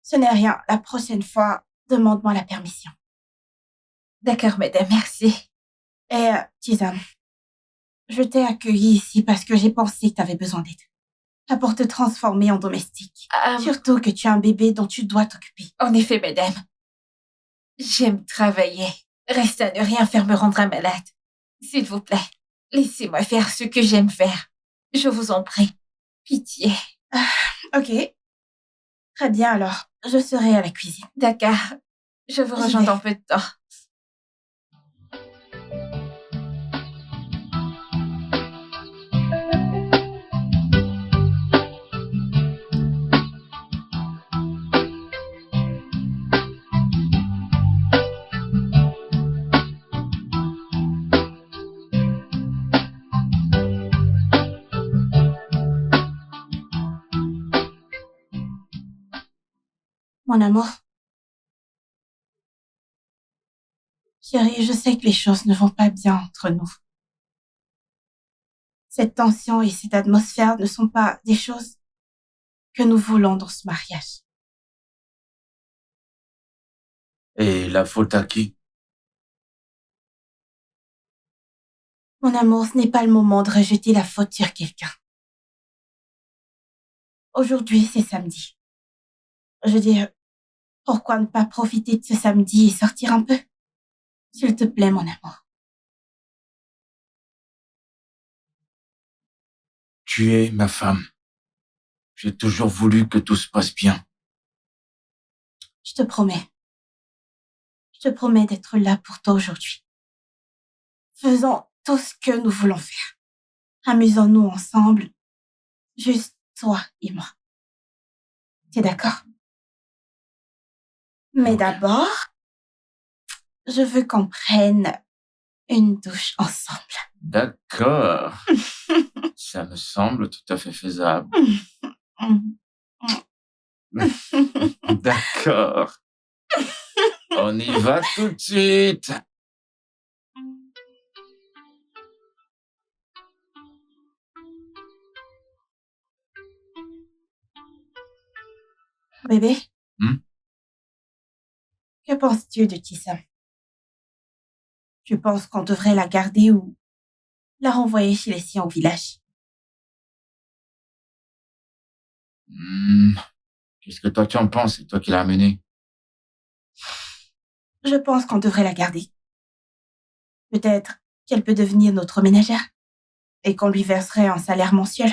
Ce n'est rien. La prochaine fois, demande-moi la permission. D'accord, madame, merci. Et, Tisane, je t'ai accueilli ici parce que j'ai pensé que tu avais besoin d'aide. Pas pour te transformer en domestique. Surtout que tu as un bébé dont tu dois t'occuper. En effet, madame. J'aime travailler. Reste à ne rien faire me rendre malade. S'il vous plaît, laissez-moi faire ce que j'aime faire. Je vous en prie. Pitié. Ok. Très bien alors. Je serai à la cuisine. D'accord. Je vous rejoins dans peu de temps. Mon amour. Chérie, je sais que les choses ne vont pas bien entre nous. Cette tension et cette atmosphère ne sont pas des choses que nous voulons dans ce mariage. Et la faute à qui? Mon amour, ce n'est pas le moment de rejeter la faute sur quelqu'un. Aujourd'hui, c'est samedi. Je veux dire, pourquoi ne pas profiter de ce samedi et sortir un peu? S'il te plaît, mon amour. Tu es ma femme. J'ai toujours voulu que tout se passe bien. Je te promets. Je te promets d'être là pour toi aujourd'hui. Faisons tout ce que nous voulons faire. Amusons-nous ensemble. Juste toi et moi. T'es d'accord? Mais d'abord, je veux qu'on prenne une douche ensemble. D'accord. Ça me semble tout à fait faisable. D'accord. On y va tout de suite. Bébé? Hmm? Que penses-tu de Tissam? Tu penses qu'on devrait la garder ou la renvoyer chez les siens au village? Qu'est-ce que toi tu en penses? C'est toi qui l'as amenée. Je pense qu'on devrait la garder. Peut-être qu'elle peut devenir notre ménagère et qu'on lui verserait un salaire mensuel.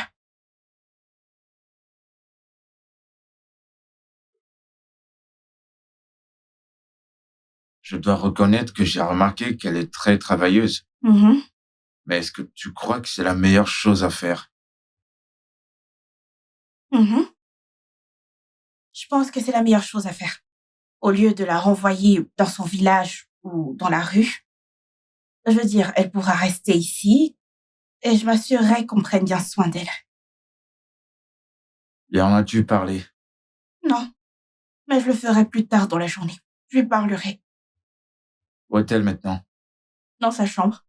Je dois reconnaître que j'ai remarqué qu'elle est très travailleuse. Mais est-ce que tu crois que c'est la meilleure chose à faire? Je pense que c'est la meilleure chose à faire. Au lieu de la renvoyer dans son village ou dans la rue, je veux dire, elle pourra rester ici et je m'assurerai qu'on prenne bien soin d'elle. Et en as-tu parlé? Non, mais je le ferai plus tard dans la journée. Je lui parlerai. Où est-elle maintenant? Dans sa chambre.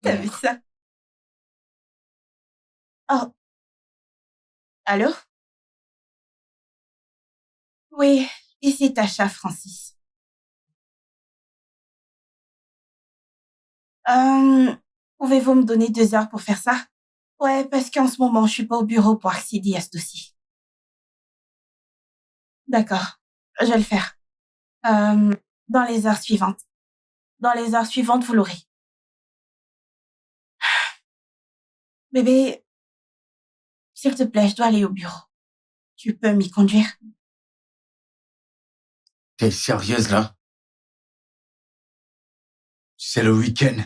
T'as vu ça? Oh. Allô? Oui, ici Tasha, Francis. Pouvez-vous me donner 2 heures pour faire ça? Ouais, parce qu'en ce moment, je suis pas au bureau pour accéder à ce dossier. D'accord, je vais le faire. Dans les heures suivantes. Dans les heures suivantes, vous l'aurez. Bébé, s'il te plaît, je dois aller au bureau. Tu peux m'y conduire? T'es sérieuse là? C'est le week-end.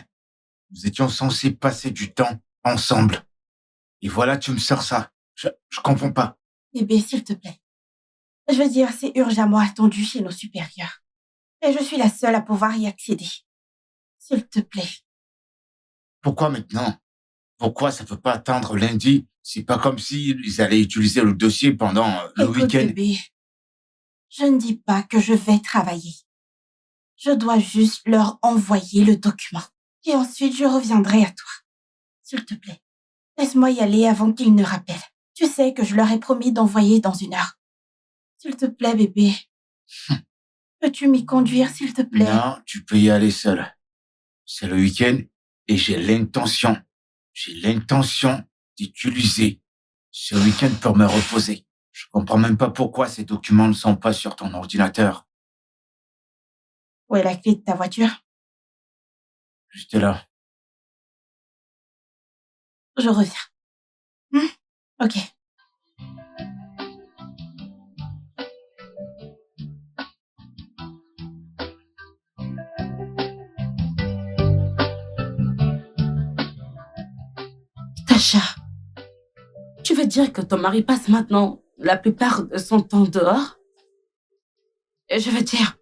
Nous étions censés passer du temps ensemble. Et voilà, tu me sors ça. Je comprends pas. Bébé, s'il te plaît. Je veux dire, c'est urgemment attendu chez nos supérieurs. Et je suis la seule à pouvoir y accéder. S'il te plaît. Pourquoi maintenant? Pourquoi ça peut pas attendre lundi? C'est pas comme si ils allaient utiliser le dossier pendant le Écoute, week-end. bébé, je ne dis pas que je vais travailler. Je dois juste leur envoyer le document. Et ensuite, je reviendrai à toi. S'il te plaît, laisse-moi y aller avant qu'ils ne rappellent. Tu sais que je leur ai promis d'envoyer dans 1 heure. S'il te plaît, bébé. Peux-tu m'y conduire, s'il te plaît? Non, tu peux y aller seul. C'est le week-end et j'ai l'intention d'utiliser ce week-end pour me reposer. Je comprends même pas pourquoi ces documents ne sont pas sur ton ordinateur. Où est la clé de ta voiture? Juste là. Je reviens. Ok. Tasha, tu veux dire que ton mari passe maintenant la plupart de son temps dehors? Et je veux dire,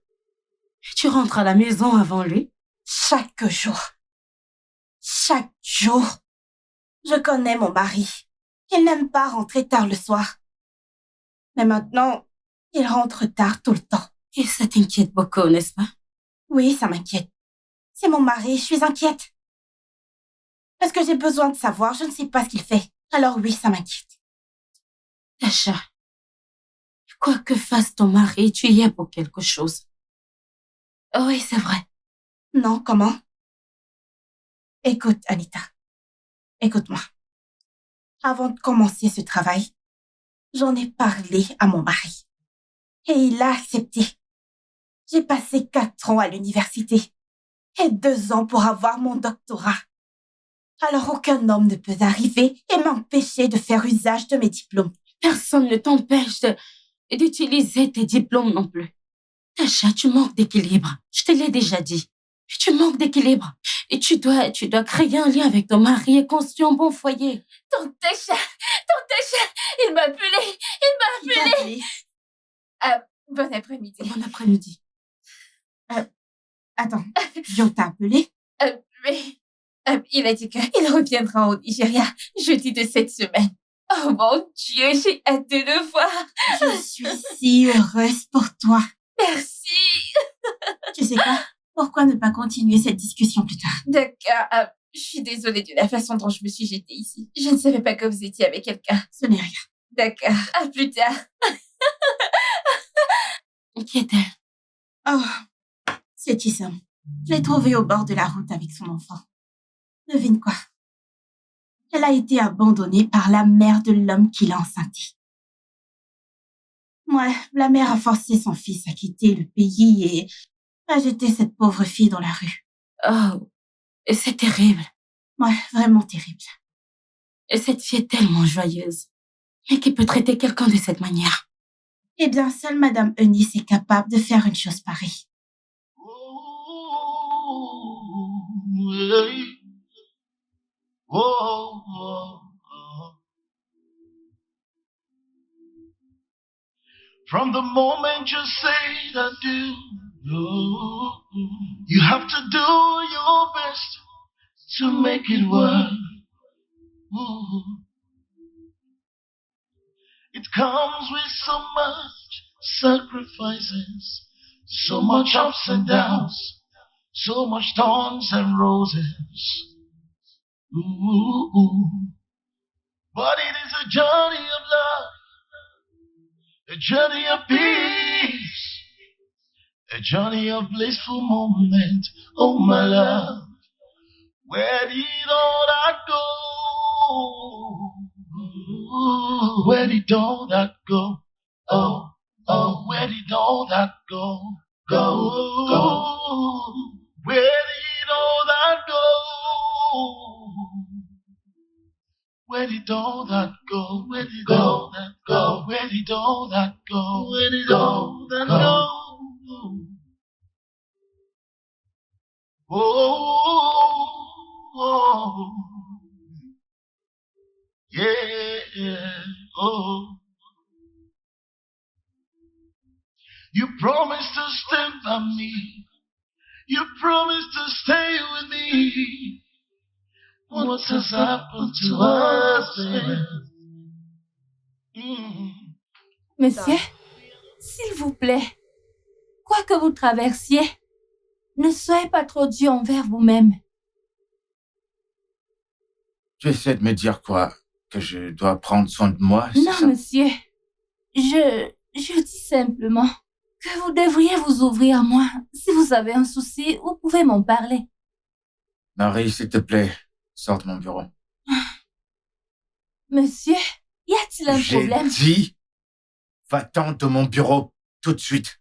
tu rentres à la maison avant lui? Chaque jour. Chaque jour. Je connais mon mari. Il n'aime pas rentrer tard le soir. Mais maintenant, il rentre tard tout le temps. Et ça t'inquiète beaucoup, n'est-ce pas? Oui, ça m'inquiète. C'est mon mari, je suis inquiète. Parce que j'ai besoin de savoir, je ne sais pas ce qu'il fait. Alors oui, ça m'inquiète. Tasha, quoi que fasse ton mari, tu y es pour quelque chose. Oui, c'est vrai. Non, comment? Écoute, Anita. Écoute-moi. Avant de commencer ce travail, j'en ai parlé à mon mari. Et il a accepté. J'ai passé 4 ans à l'université. Et 2 ans pour avoir mon doctorat. Alors aucun homme ne peut arriver et m'empêcher de faire usage de mes diplômes. Personne ne t'empêche d'utiliser tes diplômes non plus. Tasha, tu manques d'équilibre. Je te l'ai déjà dit. Tu manques d'équilibre. Et tu dois créer un lien avec ton mari et construire un bon foyer. Tante Tasha, il m'a appelé. Bon après-midi. Bon après-midi. Attends, Joe t'a appelé? Oui. Il a dit qu'il reviendra au Nigeria jeudi de cette semaine. Oh mon Dieu, j'ai hâte de le voir. Je suis si heureuse pour toi. Merci. Tu sais quoi? Pourquoi ne pas continuer cette discussion plus tard? D'accord. Je suis désolée de la façon dont je me suis jetée ici. Je ne savais pas que vous étiez avec quelqu'un. Ce n'est rien. D'accord. À plus tard. Qui est-elle? Oh, c'est Tissam. Je l'ai trouvée au bord de la route avec son enfant. Devine quoi? Elle a été abandonnée par la mère de l'homme qui l'a enceintée. Ouais, la mère a forcé son fils à quitter le pays et a jeté cette pauvre fille dans la rue. Oh, c'est terrible. Ouais, vraiment terrible. Et cette fille est tellement joyeuse. Mais qui peut traiter quelqu'un de cette manière? Eh bien, seule Madame Eunice est capable de faire une chose pareille. From the moment you say I do, you have to do your best to make it work. It comes with so much sacrifices, so much ups and downs, so much thorns and roses. But it is a journey of love, a journey of peace, a journey of blissful moment. Oh my love, where did all that go? Where did all that go? Oh, oh, where did all that go? Go. Where did all that go? Where did all that go? Where did all that go? Where did all that go? Where did all that go? Oh, yeah, oh. You promised to stand by me. You promised to stay with me. What has happened to us then? Monsieur, s'il vous plaît, quoi que vous traversiez, ne soyez pas trop dur envers vous-même. Tu essaies de me dire quoi? Que je dois prendre soin de moi, c'est Non, ça? monsieur. Je dis simplement que vous devriez vous ouvrir à moi. Si vous avez un souci, vous pouvez m'en parler. Marie, s'il te plaît, sors de mon bureau. Monsieur, y a-t-il un problème? J'ai dit, va-t'en de mon bureau, tout de suite.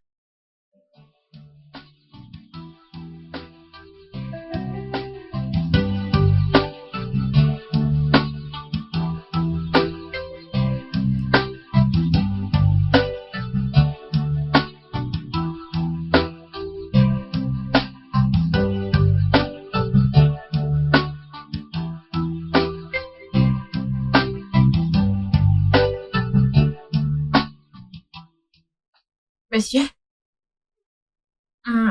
Monsieur? Hmm,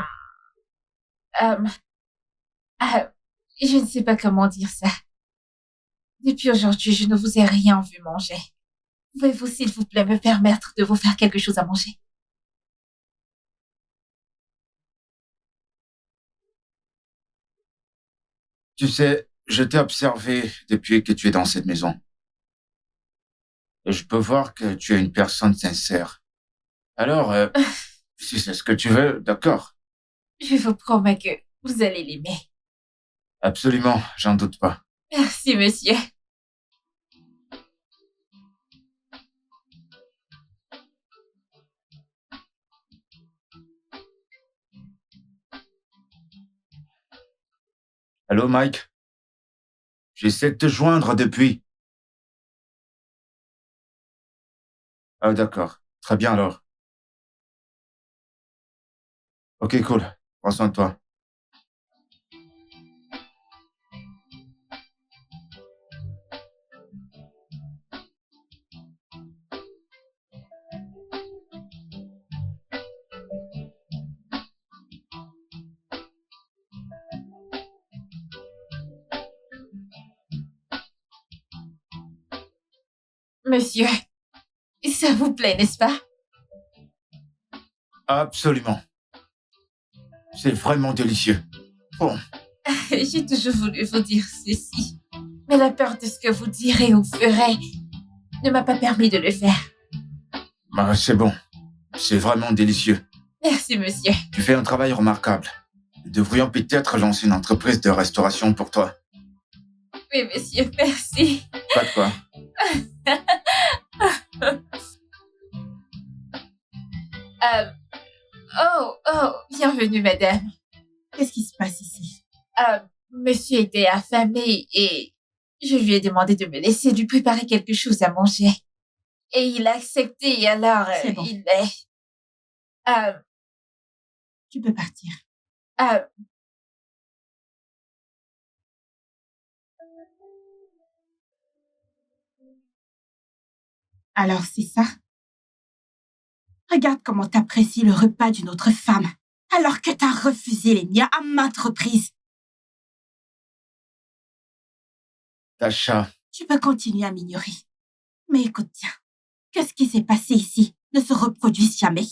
euh, je ne sais pas comment dire ça. Depuis aujourd'hui, je ne vous ai rien vu manger. Pouvez-vous, s'il vous plaît, me permettre de vous faire quelque chose à manger? Tu sais, je t'ai observé depuis que tu es dans cette maison. Et je peux voir que tu es une personne sincère. Alors, si c'est ce que tu veux, d'accord. Je vous promets que vous allez l'aimer. Absolument, j'en doute pas. Merci, monsieur. Allô, Mike? J'essaie de te joindre depuis. Ah, d'accord. Très bien, alors. Ok, cool. Prends soin de toi. Monsieur, ça vous plaît, n'est-ce pas? Absolument. C'est vraiment délicieux. Bon, J'ai toujours voulu vous dire ceci. Mais la peur de ce que vous direz ou ferez ne m'a pas permis de le faire. bah, c'est bon. C'est vraiment délicieux. Merci, monsieur. Tu fais un travail remarquable. Nous devrions peut-être lancer une entreprise de restauration pour toi. Oui, monsieur, merci. Pas de quoi. Bienvenue, madame. Qu'est-ce qui se passe ici? Monsieur était affamé et je lui ai demandé de me laisser lui préparer quelque chose à manger. Et il a accepté, alors C'est bon. il est... Tu peux partir. Alors, c'est ça? Regarde comment t'apprécies le repas d'une autre femme, alors que t'as refusé les miens à maintes reprises. Tasha, Tu peux continuer à m'ignorer. Mais écoute bien, que ce qui s'est passé ici ne se reproduise jamais.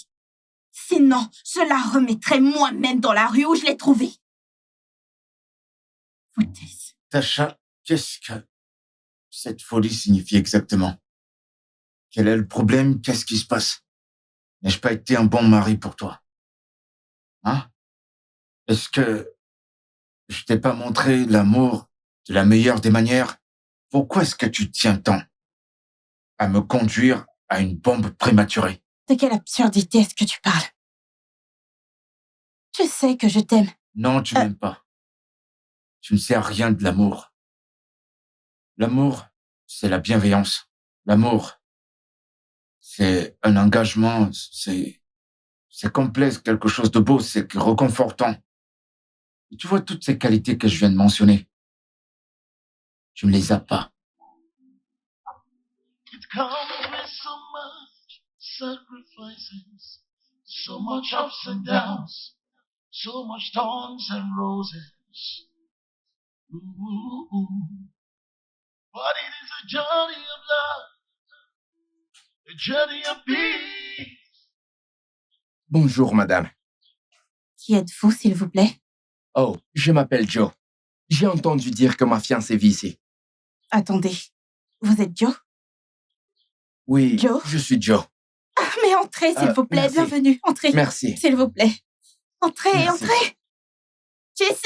Sinon, cela remettrait moi-même dans la rue où je l'ai trouvé. Foutaise. Tasha, qu'est-ce que cette folie signifie exactement? Quel est le problème? Qu'est-ce qui se passe? N'ai-je pas été un bon mari pour toi? Hein? Est-ce que je t'ai pas montré l'amour de la meilleure des manières? Pourquoi est-ce que tu tiens tant à me conduire à une bombe prématurée? De quelle absurdité est-ce que tu parles? Tu sais que je t'aime. Non, tu m'aimes pas. Tu ne sais rien de l'amour. L'amour, c'est la bienveillance. L'amour, c'est un engagement, c'est complexe, quelque chose de beau, c'est réconfortant. Et tu vois toutes ces qualités que je viens de mentionner. Tu ne les as pas. It comes with so much sacrifices, So much ups and downs, so much thorns and roses. Ooh. But it is a journey of love, a journey of peace. Bonjour, madame. Qui êtes-vous, s'il vous plaît? Oh, je m'appelle Joe. J'ai entendu dire que ma fiancée vit ici. Attendez, vous êtes Joe? Oui, Joe? je suis Joe. Ah, mais entrez, s'il vous plaît, merci. bienvenue, entrez. Merci. S'il vous plaît. Entrez, Merci. entrez. Jisam!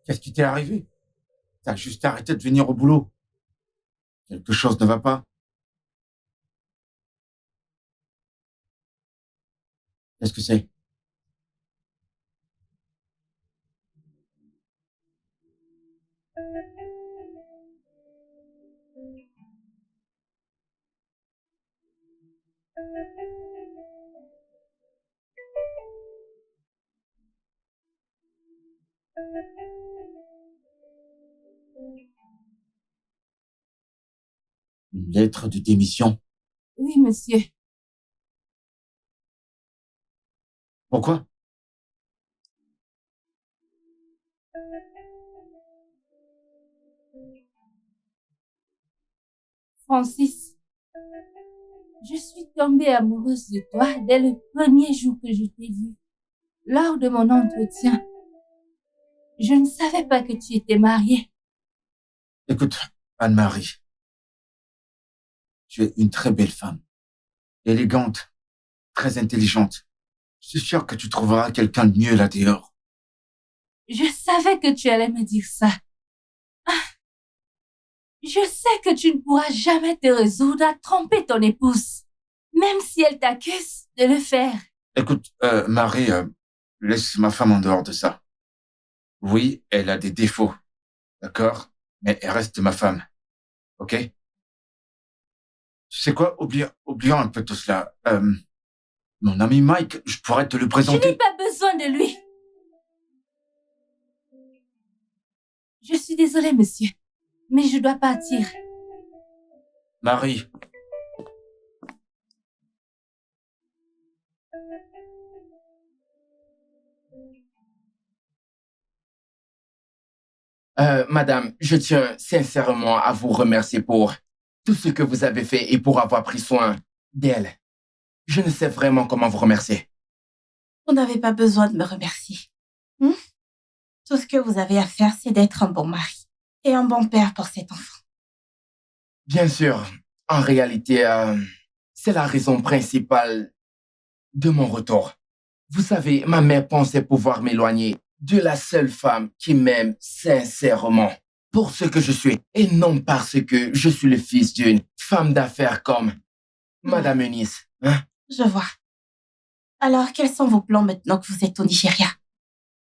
Qu'est-ce qui t'est arrivé? T'as juste arrêté de venir au boulot. Quelque chose ne va pas. Qu'est-ce que c'est? Une lettre de démission. Oui, monsieur. Pourquoi? Francis, je suis tombée amoureuse de toi dès le premier jour que je t'ai vu. Lors de mon entretien, je ne savais pas que tu étais mariée. Écoute, Anne-Marie, tu es une très belle femme, élégante, très intelligente. Je suis sûr que tu trouveras quelqu'un de mieux là dehors. Je savais que tu allais me dire ça. Ah, je sais que tu ne pourras jamais te résoudre à tromper ton épouse, même si elle t'accuse de le faire. Écoute, Marie, laisse ma femme en dehors de ça. Oui, elle a des défauts, d'accord? Mais elle reste ma femme, ok? Tu sais quoi? Oublions un peu tout cela. Mon ami Mike, je pourrais te le Je n'ai présenter. pas besoin de lui. Je suis désolée, monsieur, mais je dois partir. Marie, Madame, je tiens sincèrement à vous remercier pour tout ce que vous avez fait et pour avoir pris soin d'elle. Je ne sais vraiment comment vous remercier. Vous n'avez pas besoin de me remercier. Tout ce que vous avez à faire, c'est d'être un bon mari et un bon père pour cet enfant. Bien sûr, en réalité, c'est la raison principale de mon retour. Vous savez, ma mère pensait pouvoir m'éloigner de la seule femme qui m'aime sincèrement pour ce que je suis et non parce que je suis le fils d'une femme d'affaires comme Madame Eunice. Hein? Je vois. Alors, quels sont vos plans maintenant que vous êtes au Nigeria?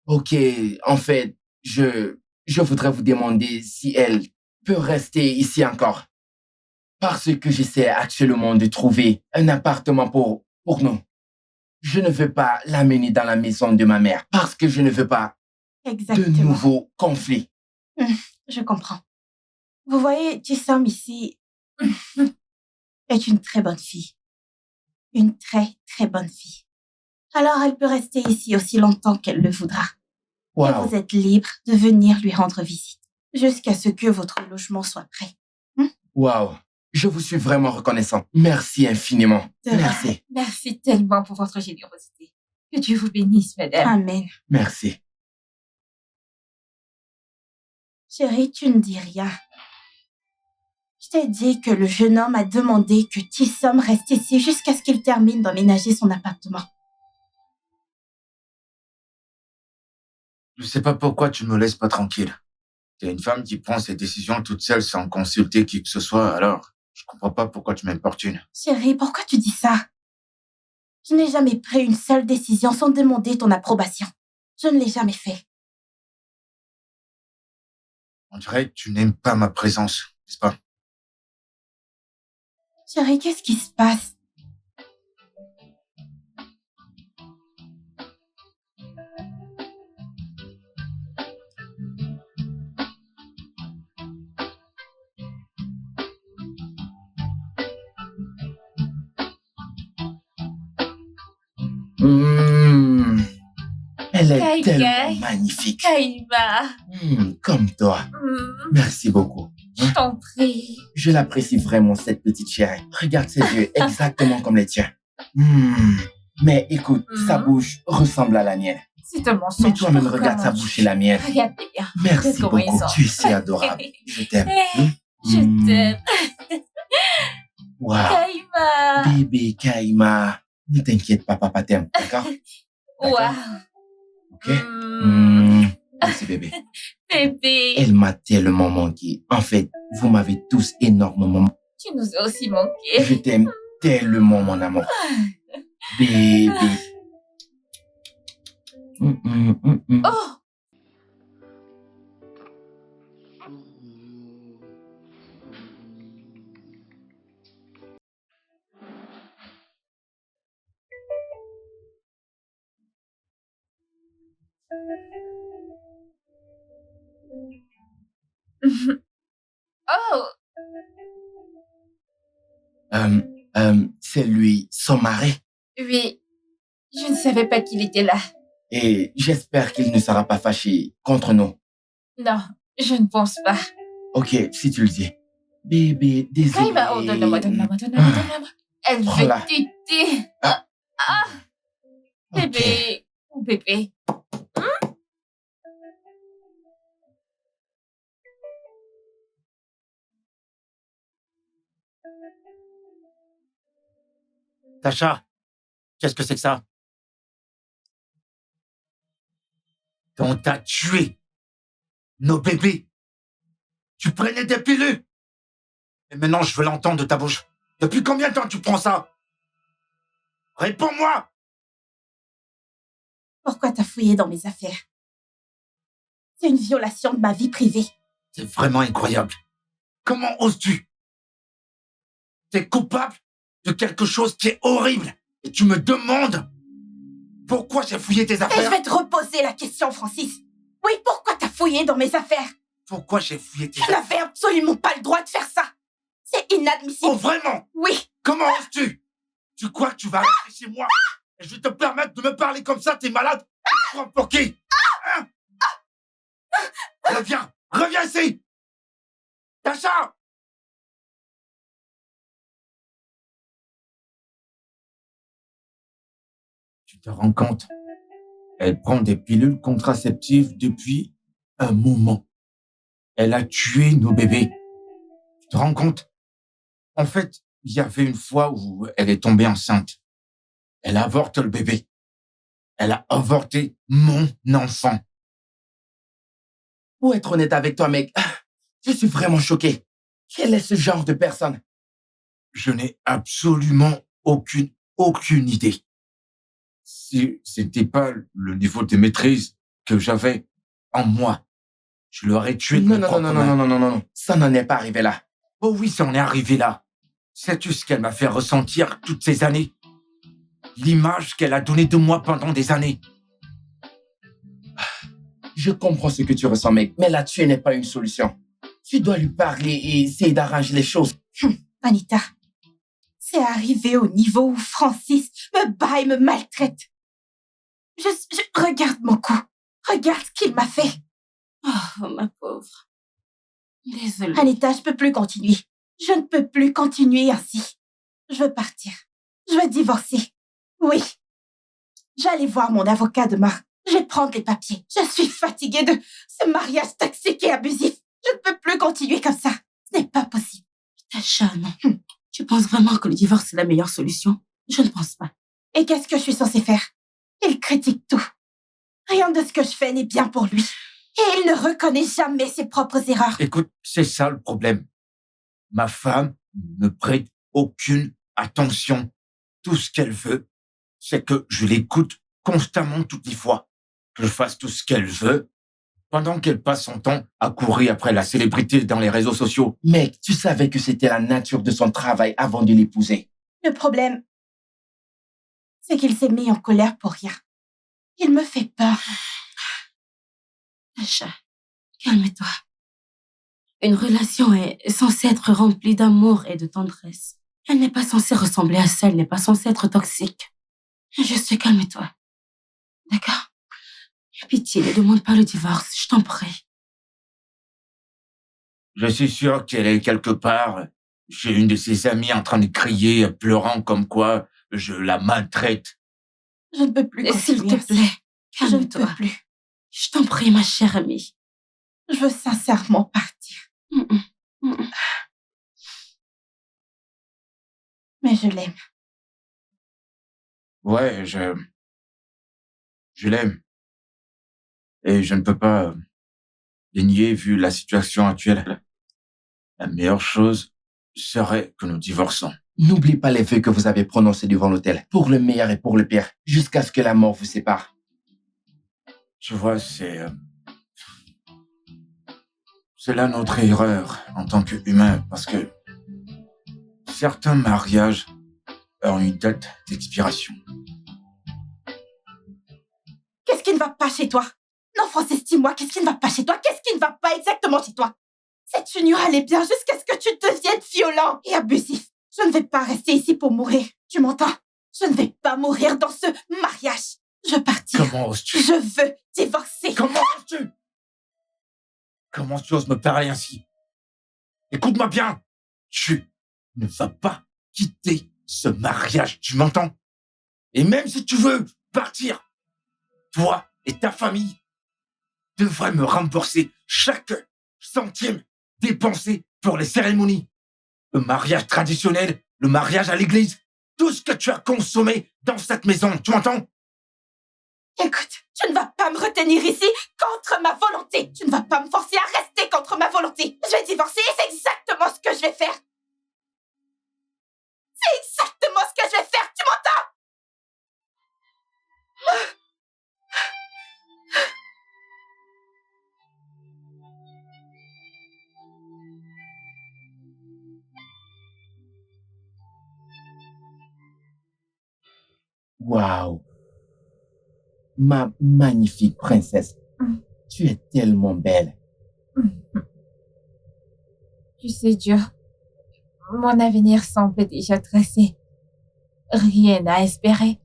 Ok, en fait, je voudrais vous demander si elle peut rester ici encore. Parce que j'essaie actuellement de trouver un appartement pour nous. Je ne veux pas l'amener dans la maison de ma mère parce que je ne veux pas de Exactement. nouveaux conflits. Je comprends. Vous voyez, Jisam ici est une très bonne fille. Une très, très bonne fille. Alors, elle peut rester ici aussi longtemps qu'elle le voudra. Et Wow. vous êtes libre de venir lui rendre visite jusqu'à ce que votre logement soit prêt. Wow. Je vous suis vraiment reconnaissant. Merci infiniment. De rien. Merci. Merci tellement pour votre générosité. Que Dieu vous bénisse, madame. Amen. Merci. Chérie, tu ne dis rien. Je t'ai dit que le jeune homme a demandé que Tissom reste ici jusqu'à ce qu'il termine d'emménager son appartement. je sais pas pourquoi tu me laisses pas tranquille. T'es une femme qui prend ses décisions toute seule sans consulter qui que ce soit, alors je comprends pas pourquoi tu m'importunes. Chérie, pourquoi tu dis ça? Je n'ai jamais pris une seule décision sans demander ton approbation. Je ne l'ai jamais fait. On dirait que tu n'aimes pas ma présence, n'est-ce pas? Chérie, qu'est-ce qui se passe? Mmh. Elle est Kai, tellement Kai. magnifique. Kaïma, Comme toi. Merci beaucoup. je t'en prie. Je l'apprécie vraiment, cette petite chérie. Regarde ses yeux, exactement comme les tiens. Mais écoute, sa bouche ressemble à la mienne. C'est un mensonge. Mais toi-même, Pourquoi regarde sa non? bouche et la mienne. Regarde bien. Merci Comment ils beaucoup. sont. Tu es si adorable. Je t'aime. Je t'aime. Wow. Kaïma. Bébé Kaïma. Ne t'inquiète pas, papa t'aime, d'accord? Waouh. Ok? Merci, bébé. Bébé. Elle m'a tellement manqué. En fait, vous m'avez tous énormément. Tu nous as aussi manqué. Je t'aime tellement, mon amour. Bébé. Oh. Oh. C'est lui, son mari. Oui. Je ne savais pas qu'il était là. Et j'espère qu'il ne sera pas fâché contre nous. Non, je ne pense pas. Ok, si tu le dis. Bébé, désolé. Kaïma, oh, donne-moi. Elle Oh veut là. téter. Ok. Bébé. Oh, bébé. Tasha, qu'est-ce que c'est que ça? On t'a tué. Nos bébés. Tu prenais des pilules. Et maintenant, je veux l'entendre de ta bouche. Depuis combien de temps tu prends ça? Réponds-moi. Pourquoi t'as fouillé dans mes affaires? C'est une violation de ma vie privée. C'est vraiment incroyable. Comment oses-tu? T'es coupable de quelque chose qui est horrible. Et tu me demandes pourquoi j'ai fouillé tes Et je affaires? vais te reposer la question, Francis. Oui, pourquoi t'as fouillé dans mes affaires? Pourquoi j'ai fouillé tes Tu affaires? n'avais absolument pas le droit de faire ça. C'est inadmissible. Oh, vraiment? Oui. Comment oses-tu? Tu crois que tu vas rester chez moi et je vais te permettre de me parler comme ça? T'es malade? Tu te prends pour qui? Hein? Reviens ici! Tasha! Tu te rends compte? Elle prend des pilules contraceptives depuis un moment. Elle a tué nos bébés. Tu te rends compte? En fait, il y avait une fois où elle est tombée enceinte. Elle avorte le bébé. Elle a avorté mon enfant. Pour être honnête avec toi, mec, je suis vraiment choqué. Quel est ce genre de personne? Je n'ai absolument aucune idée. Si c'était pas le niveau de maîtrise que j'avais en moi, je l'aurais tué de Non, mes non, propres non, mains. non. Ça n'en est pas arrivé là. Oh oui, ça en est arrivé là. Sais-tu ce qu'elle m'a fait ressentir toutes ces années? L'image qu'elle a donnée de moi pendant des années. Je comprends ce que tu ressens, mec, mais la tuer n'est pas une solution. Tu dois lui parler et essayer d'arranger les choses. Anita, c'est arrivé au niveau où Francis me bat et me maltraite. Regarde mon cou. Regarde ce qu'il m'a fait. Oh, ma pauvre. Désolée. Anita, je peux plus continuer. Je ne peux plus continuer ainsi. Je veux partir. Je veux divorcer. Oui. J'allais voir mon avocat demain. Je vais prendre les papiers. Je suis fatiguée de ce mariage toxique et abusif. Je ne peux plus continuer comme ça. Ce n'est pas possible. Tasha, non. Tu penses vraiment que le divorce est la meilleure solution? Je ne pense pas. Et qu'est-ce que je suis censée faire? Il critique tout. Rien de ce que je fais n'est bien pour lui. Et il ne reconnaît jamais ses propres erreurs. Écoute, c'est ça le problème. Ma femme ne prête aucune attention. Tout ce qu'elle veut, c'est que je l'écoute constamment toutes les fois. Que je fasse tout ce qu'elle veut, pendant qu'elle passe son temps à courir après la célébrité dans les réseaux sociaux. Mec, tu savais que c'était la nature de son travail avant de l'épouser. Le problème, c'est qu'il s'est mis en colère pour rien. Il me fait peur. Tasha, calme-toi. Une relation est censée être remplie d'amour et de tendresse. Elle n'est pas censée ressembler à ça, elle n'est pas censée être toxique. Juste calme-toi. D'accord? Pitié, ne demande pas le divorce, je t'en prie. Je suis sûr qu'elle est quelque part chez une de ses amies en train de crier, pleurant comme quoi je la maltraite. Je ne peux plus. S'il te plaît, Je ne calme-toi. peux plus. Je t'en prie, ma chère amie. Je veux sincèrement partir. Mais je l'aime. Ouais, je l'aime. Et je ne peux pas les nier vu la situation actuelle. La meilleure chose serait que nous divorcions. N'oublie pas les vœux que vous avez prononcés devant l'autel, pour le meilleur et pour le pire, jusqu'à ce que la mort vous sépare. Tu vois, c'est là notre erreur en tant qu'humain, parce que certains mariages ont une date d'expiration. Qu'est-ce qui ne va pas chez toi? Non, Francis, dis-moi, qu'est-ce qui ne va pas chez toi? Qu'est-ce qui ne va pas exactement chez toi? Cette union allait bien jusqu'à ce que tu deviennes violent et abusif. Je ne vais pas rester ici pour mourir. Tu m'entends? Je ne vais pas mourir dans ce mariage. Je veux partir. Comment oses-tu? Je veux divorcer. Comment oses-tu? Comment tu oses me parler ainsi? Écoute-moi bien. Tu ne vas pas quitter ce mariage, tu m'entends? Et même si tu veux partir, toi et ta famille devraient me rembourser chaque centime dépensé pour les cérémonies. Le mariage traditionnel, le mariage à l'église, tout ce que tu as consommé dans cette maison, tu m'entends? Écoute, tu ne vas pas me retenir ici contre ma volonté. Tu ne vas pas me forcer à rester contre ma volonté. Je vais divorcer et c'est exactement ce que je vais faire. C'est exactement ce que je vais faire, tu m'entends? Waouh! Ma magnifique princesse, tu es tellement belle. Tu sais, Dieu, mon avenir semble déjà tracé. Rien à espérer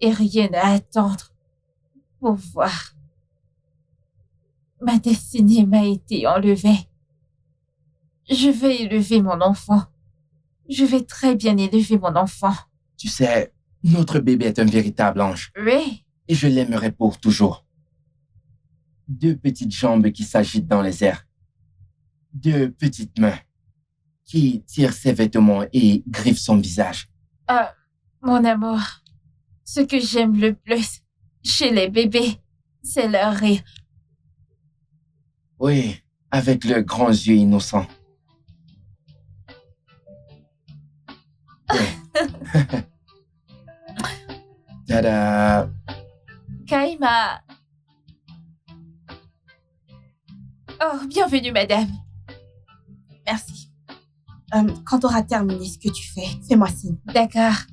et rien à attendre pour voir. Ma destinée m'a été enlevée. Je vais élever mon enfant. Je vais très bien élever mon enfant. Tu sais, notre bébé est un véritable ange. Oui, Et je l'aimerai pour toujours. 2 petites jambes qui s'agitent dans les airs. 2 petites mains qui tirent ses vêtements et griffent son visage. ah, mon amour, ce que j'aime le plus chez les bébés, c'est leur rire. Oui, avec leurs grands yeux innocents. Oui. Tada! Kaima. Oh, bienvenue, madame. Merci. Quand tu auras terminé ce que tu fais, fais-moi signe. D'accord.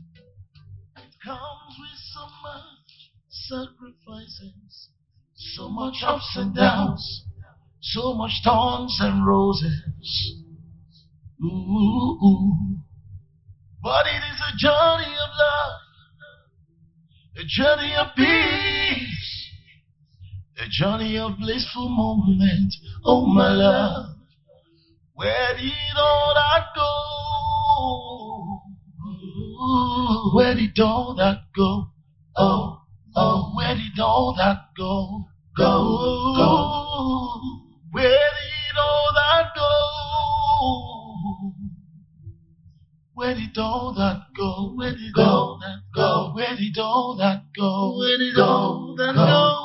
Comes with so much sacrifices, so much ups and downs, so much thorns and roses. Ooh. But it is a journey of love, a journey of peace, a journey of blissful moment. Oh, my love, where did all that go? Where did all that go? Oh, where did all that go? Go. Where did all that go? Where did all that go? Where did all that go? Where did all that go? Where did all that go?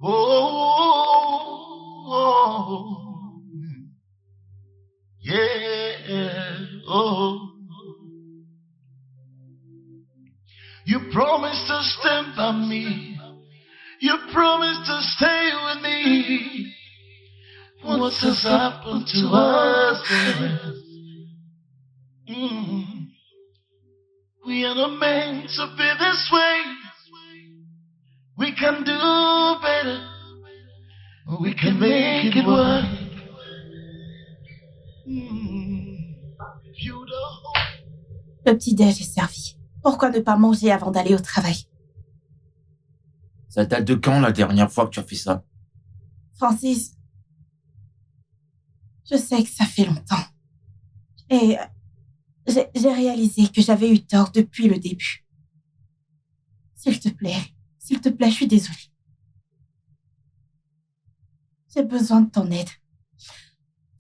Oh, yeah, oh. You promised to stand by me. You promised to stay with me. What has happened to us? We are not meant to be this way. We can do better. We can make it work. You the hope Le petit-déj est servi. Pourquoi ne pas manger avant d'aller au travail? Ça date de quand la dernière fois que tu as fait ça? Francis, je sais que ça fait longtemps. Et j'ai réalisé que j'avais eu tort depuis le début. S'il te plaît, je suis désolée. J'ai besoin de ton aide.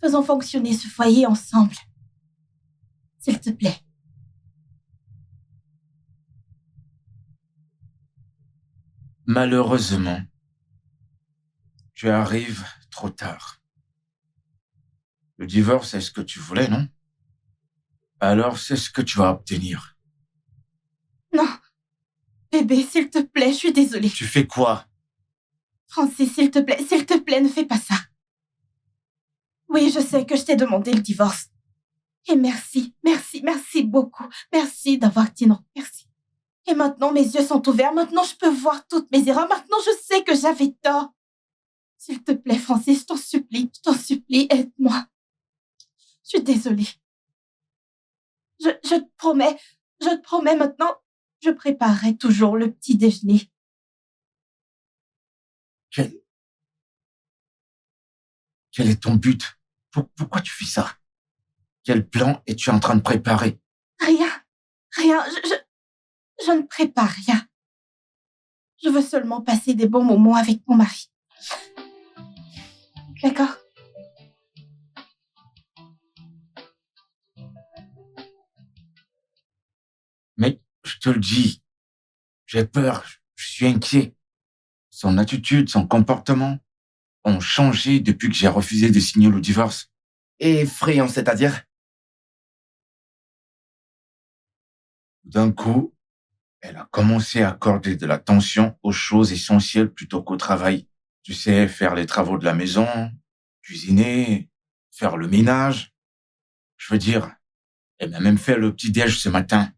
Faisons fonctionner ce foyer ensemble. S'il te plaît. Malheureusement, tu arrives trop tard. Le divorce est ce que tu voulais, non? Alors c'est ce que tu vas obtenir. Non. Bébé, s'il te plaît, je suis désolée. Tu fais quoi? Francis, s'il te plaît, ne fais pas ça. Oui, je sais que je t'ai demandé le divorce. Et merci beaucoup. Merci d'avoir dit non. Merci. Et maintenant, mes yeux sont ouverts. Maintenant, je peux voir toutes mes erreurs. Maintenant, je sais que j'avais tort. S'il te plaît, Francis, je t'en supplie, aide-moi. Je suis désolée. Je te promets maintenant, je préparerai toujours le petit déjeuner. Quel est ton but? Pourquoi tu fais ça? Quel plan es-tu en train de préparer? Rien. Je ne prépare rien. Je veux seulement passer des bons moments avec mon mari. D'accord? Mais je te le dis, j'ai peur, je suis inquiet. Son attitude, son comportement ont changé depuis que j'ai refusé de signer le divorce. Effrayant, c'est-à-dire? D'un coup, elle a commencé à accorder de l'attention aux choses essentielles plutôt qu'au travail. Tu sais, faire les travaux de la maison, cuisiner, faire le ménage. Je veux dire, elle m'a même fait le petit-déj ce matin.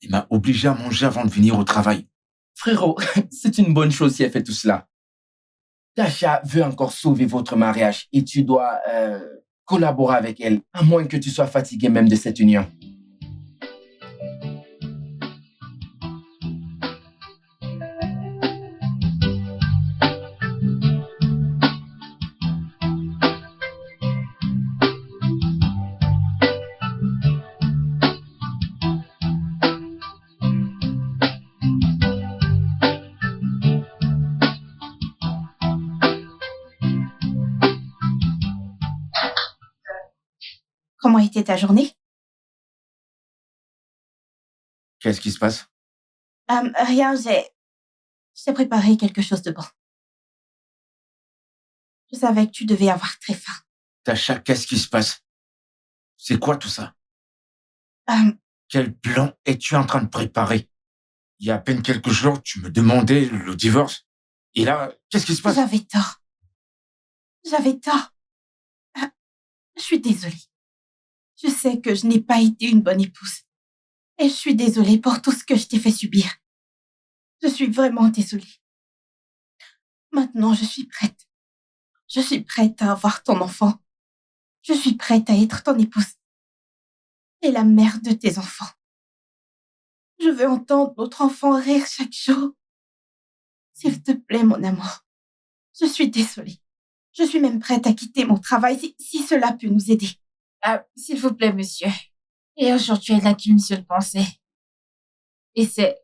Elle m'a obligé à manger avant de venir au travail. Frérot, c'est une bonne chose si elle fait tout cela. Tasha veut encore sauver votre mariage et tu dois collaborer avec elle, à moins que tu sois fatigué même de cette union. Comment était ta journée? Qu'est-ce qui se passe? Rien, je t'ai préparé quelque chose de bon. Je savais que tu devais avoir très faim. Tacha, qu'est-ce qui se passe? C'est quoi tout ça? Euh, Quel plan es-tu en train de préparer? Il y a à peine quelques jours, tu me demandais le divorce. Et là, qu'est-ce qui se passe? J'avais tort. Je suis désolée. Je sais que je n'ai pas été une bonne épouse. Et je suis désolée pour tout ce que je t'ai fait subir. Je suis vraiment désolée. Maintenant, je suis prête. Je suis prête à avoir ton enfant. Je suis prête à être ton épouse. Et la mère de tes enfants. Je veux entendre notre enfant rire chaque jour. S'il te plaît, mon amour. Je suis désolée. Je suis même prête à quitter mon travail si cela peut nous aider. S'il vous plaît, monsieur. Et aujourd'hui, elle n'a qu'une seule pensée. Et c'est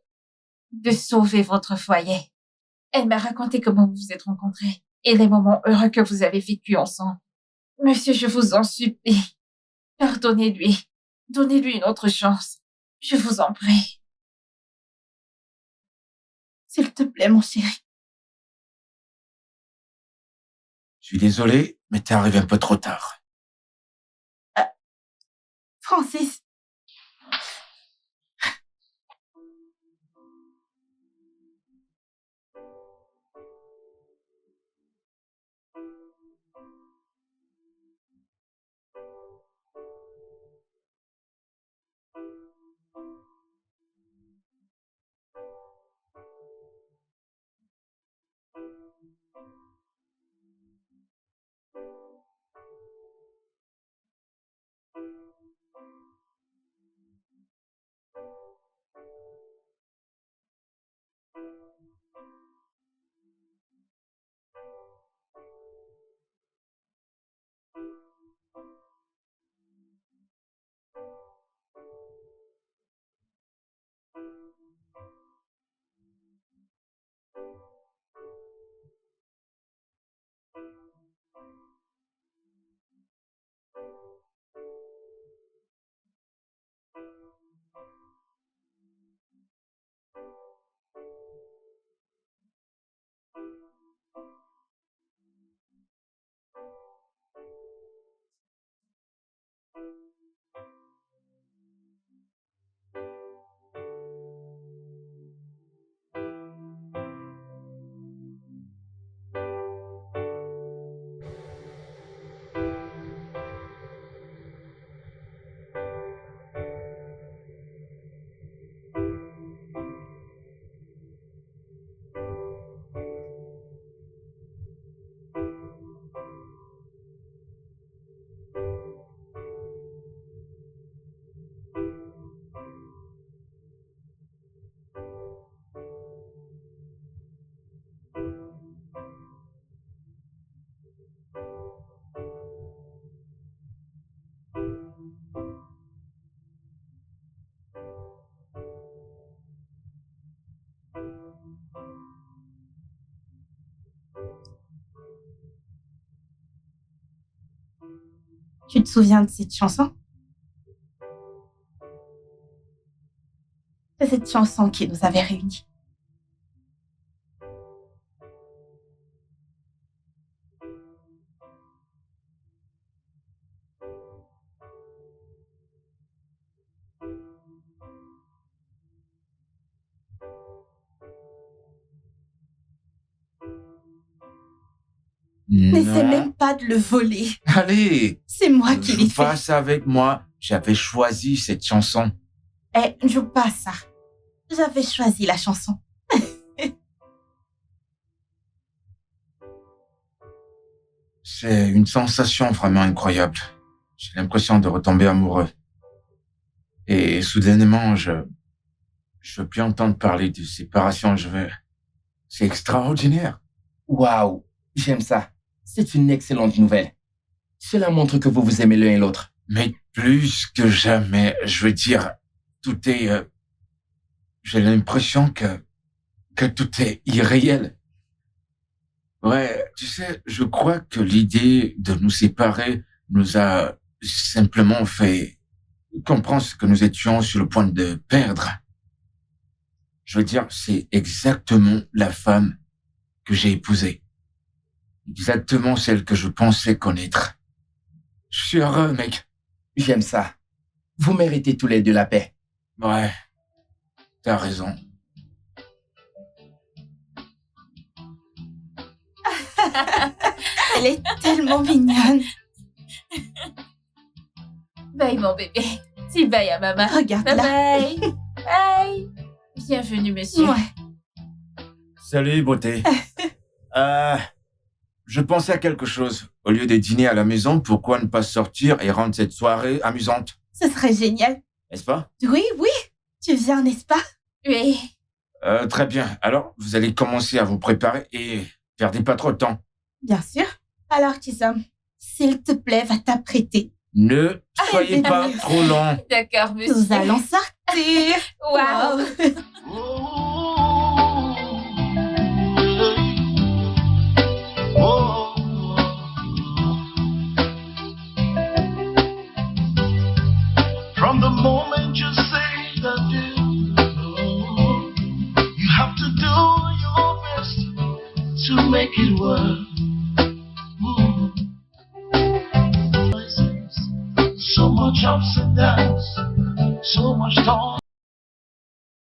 de sauver votre foyer. Elle m'a raconté comment vous vous êtes rencontrés et les moments heureux que vous avez vécus ensemble. Monsieur, je vous en supplie. Pardonnez-lui. Donnez-lui une autre chance. Je vous en prie. S'il te plaît, mon chéri. Je suis désolé, mais t'es arrivé un peu trop tard. Francis. Tu te souviens de cette chanson? C'est cette chanson qui nous avait réunis. N'essaie Non. même pas de le voler. Allez, C'est moi qui l'ai joue pas fait. ça avec moi. J'avais choisi cette chanson. Eh, ne joue pas ça. J'avais choisi la chanson. C'est une sensation vraiment incroyable. J'ai l'impression de retomber amoureux. Et soudainement, je veux plus entendre parler de séparation. C'est extraordinaire. Waouh, j'aime ça. C'est une excellente nouvelle. Cela montre que vous vous aimez l'un et l'autre. Mais plus que jamais, je veux dire, tout est... j'ai l'impression que tout est irréel. Ouais, tu sais, je crois que l'idée de nous séparer nous a simplement fait comprendre ce que nous étions sur le point de perdre. Je veux dire, c'est exactement la femme que j'ai épousée. Exactement celle que je pensais connaître. Je suis heureux, mec. J'aime ça. Vous méritez tous les deux la paix. Ouais, t'as raison. Elle est tellement mignonne. Bye, mon bébé. Dis bye à maman. Regarde-la. Bye bye. Bye. Bienvenue, monsieur. Ouais. Salut, beauté. Je pensais à quelque chose. Au lieu de dîner à la maison, pourquoi ne pas sortir et rendre cette soirée amusante? Ce serait génial. N'est-ce pas? Oui, oui. Tu viens, n'est-ce pas? Oui. Très bien. Alors, vous allez commencer à vous préparer et perdez pas trop de temps. Bien sûr. Alors, Kisom, s'il te plaît, va t'apprêter. Ne soyez pas désolé. trop lent. D'accord, monsieur. Nous allons sortir. Waouh. From the moment you say that you have to do your best to make it work. So much ups and downs, so much talk.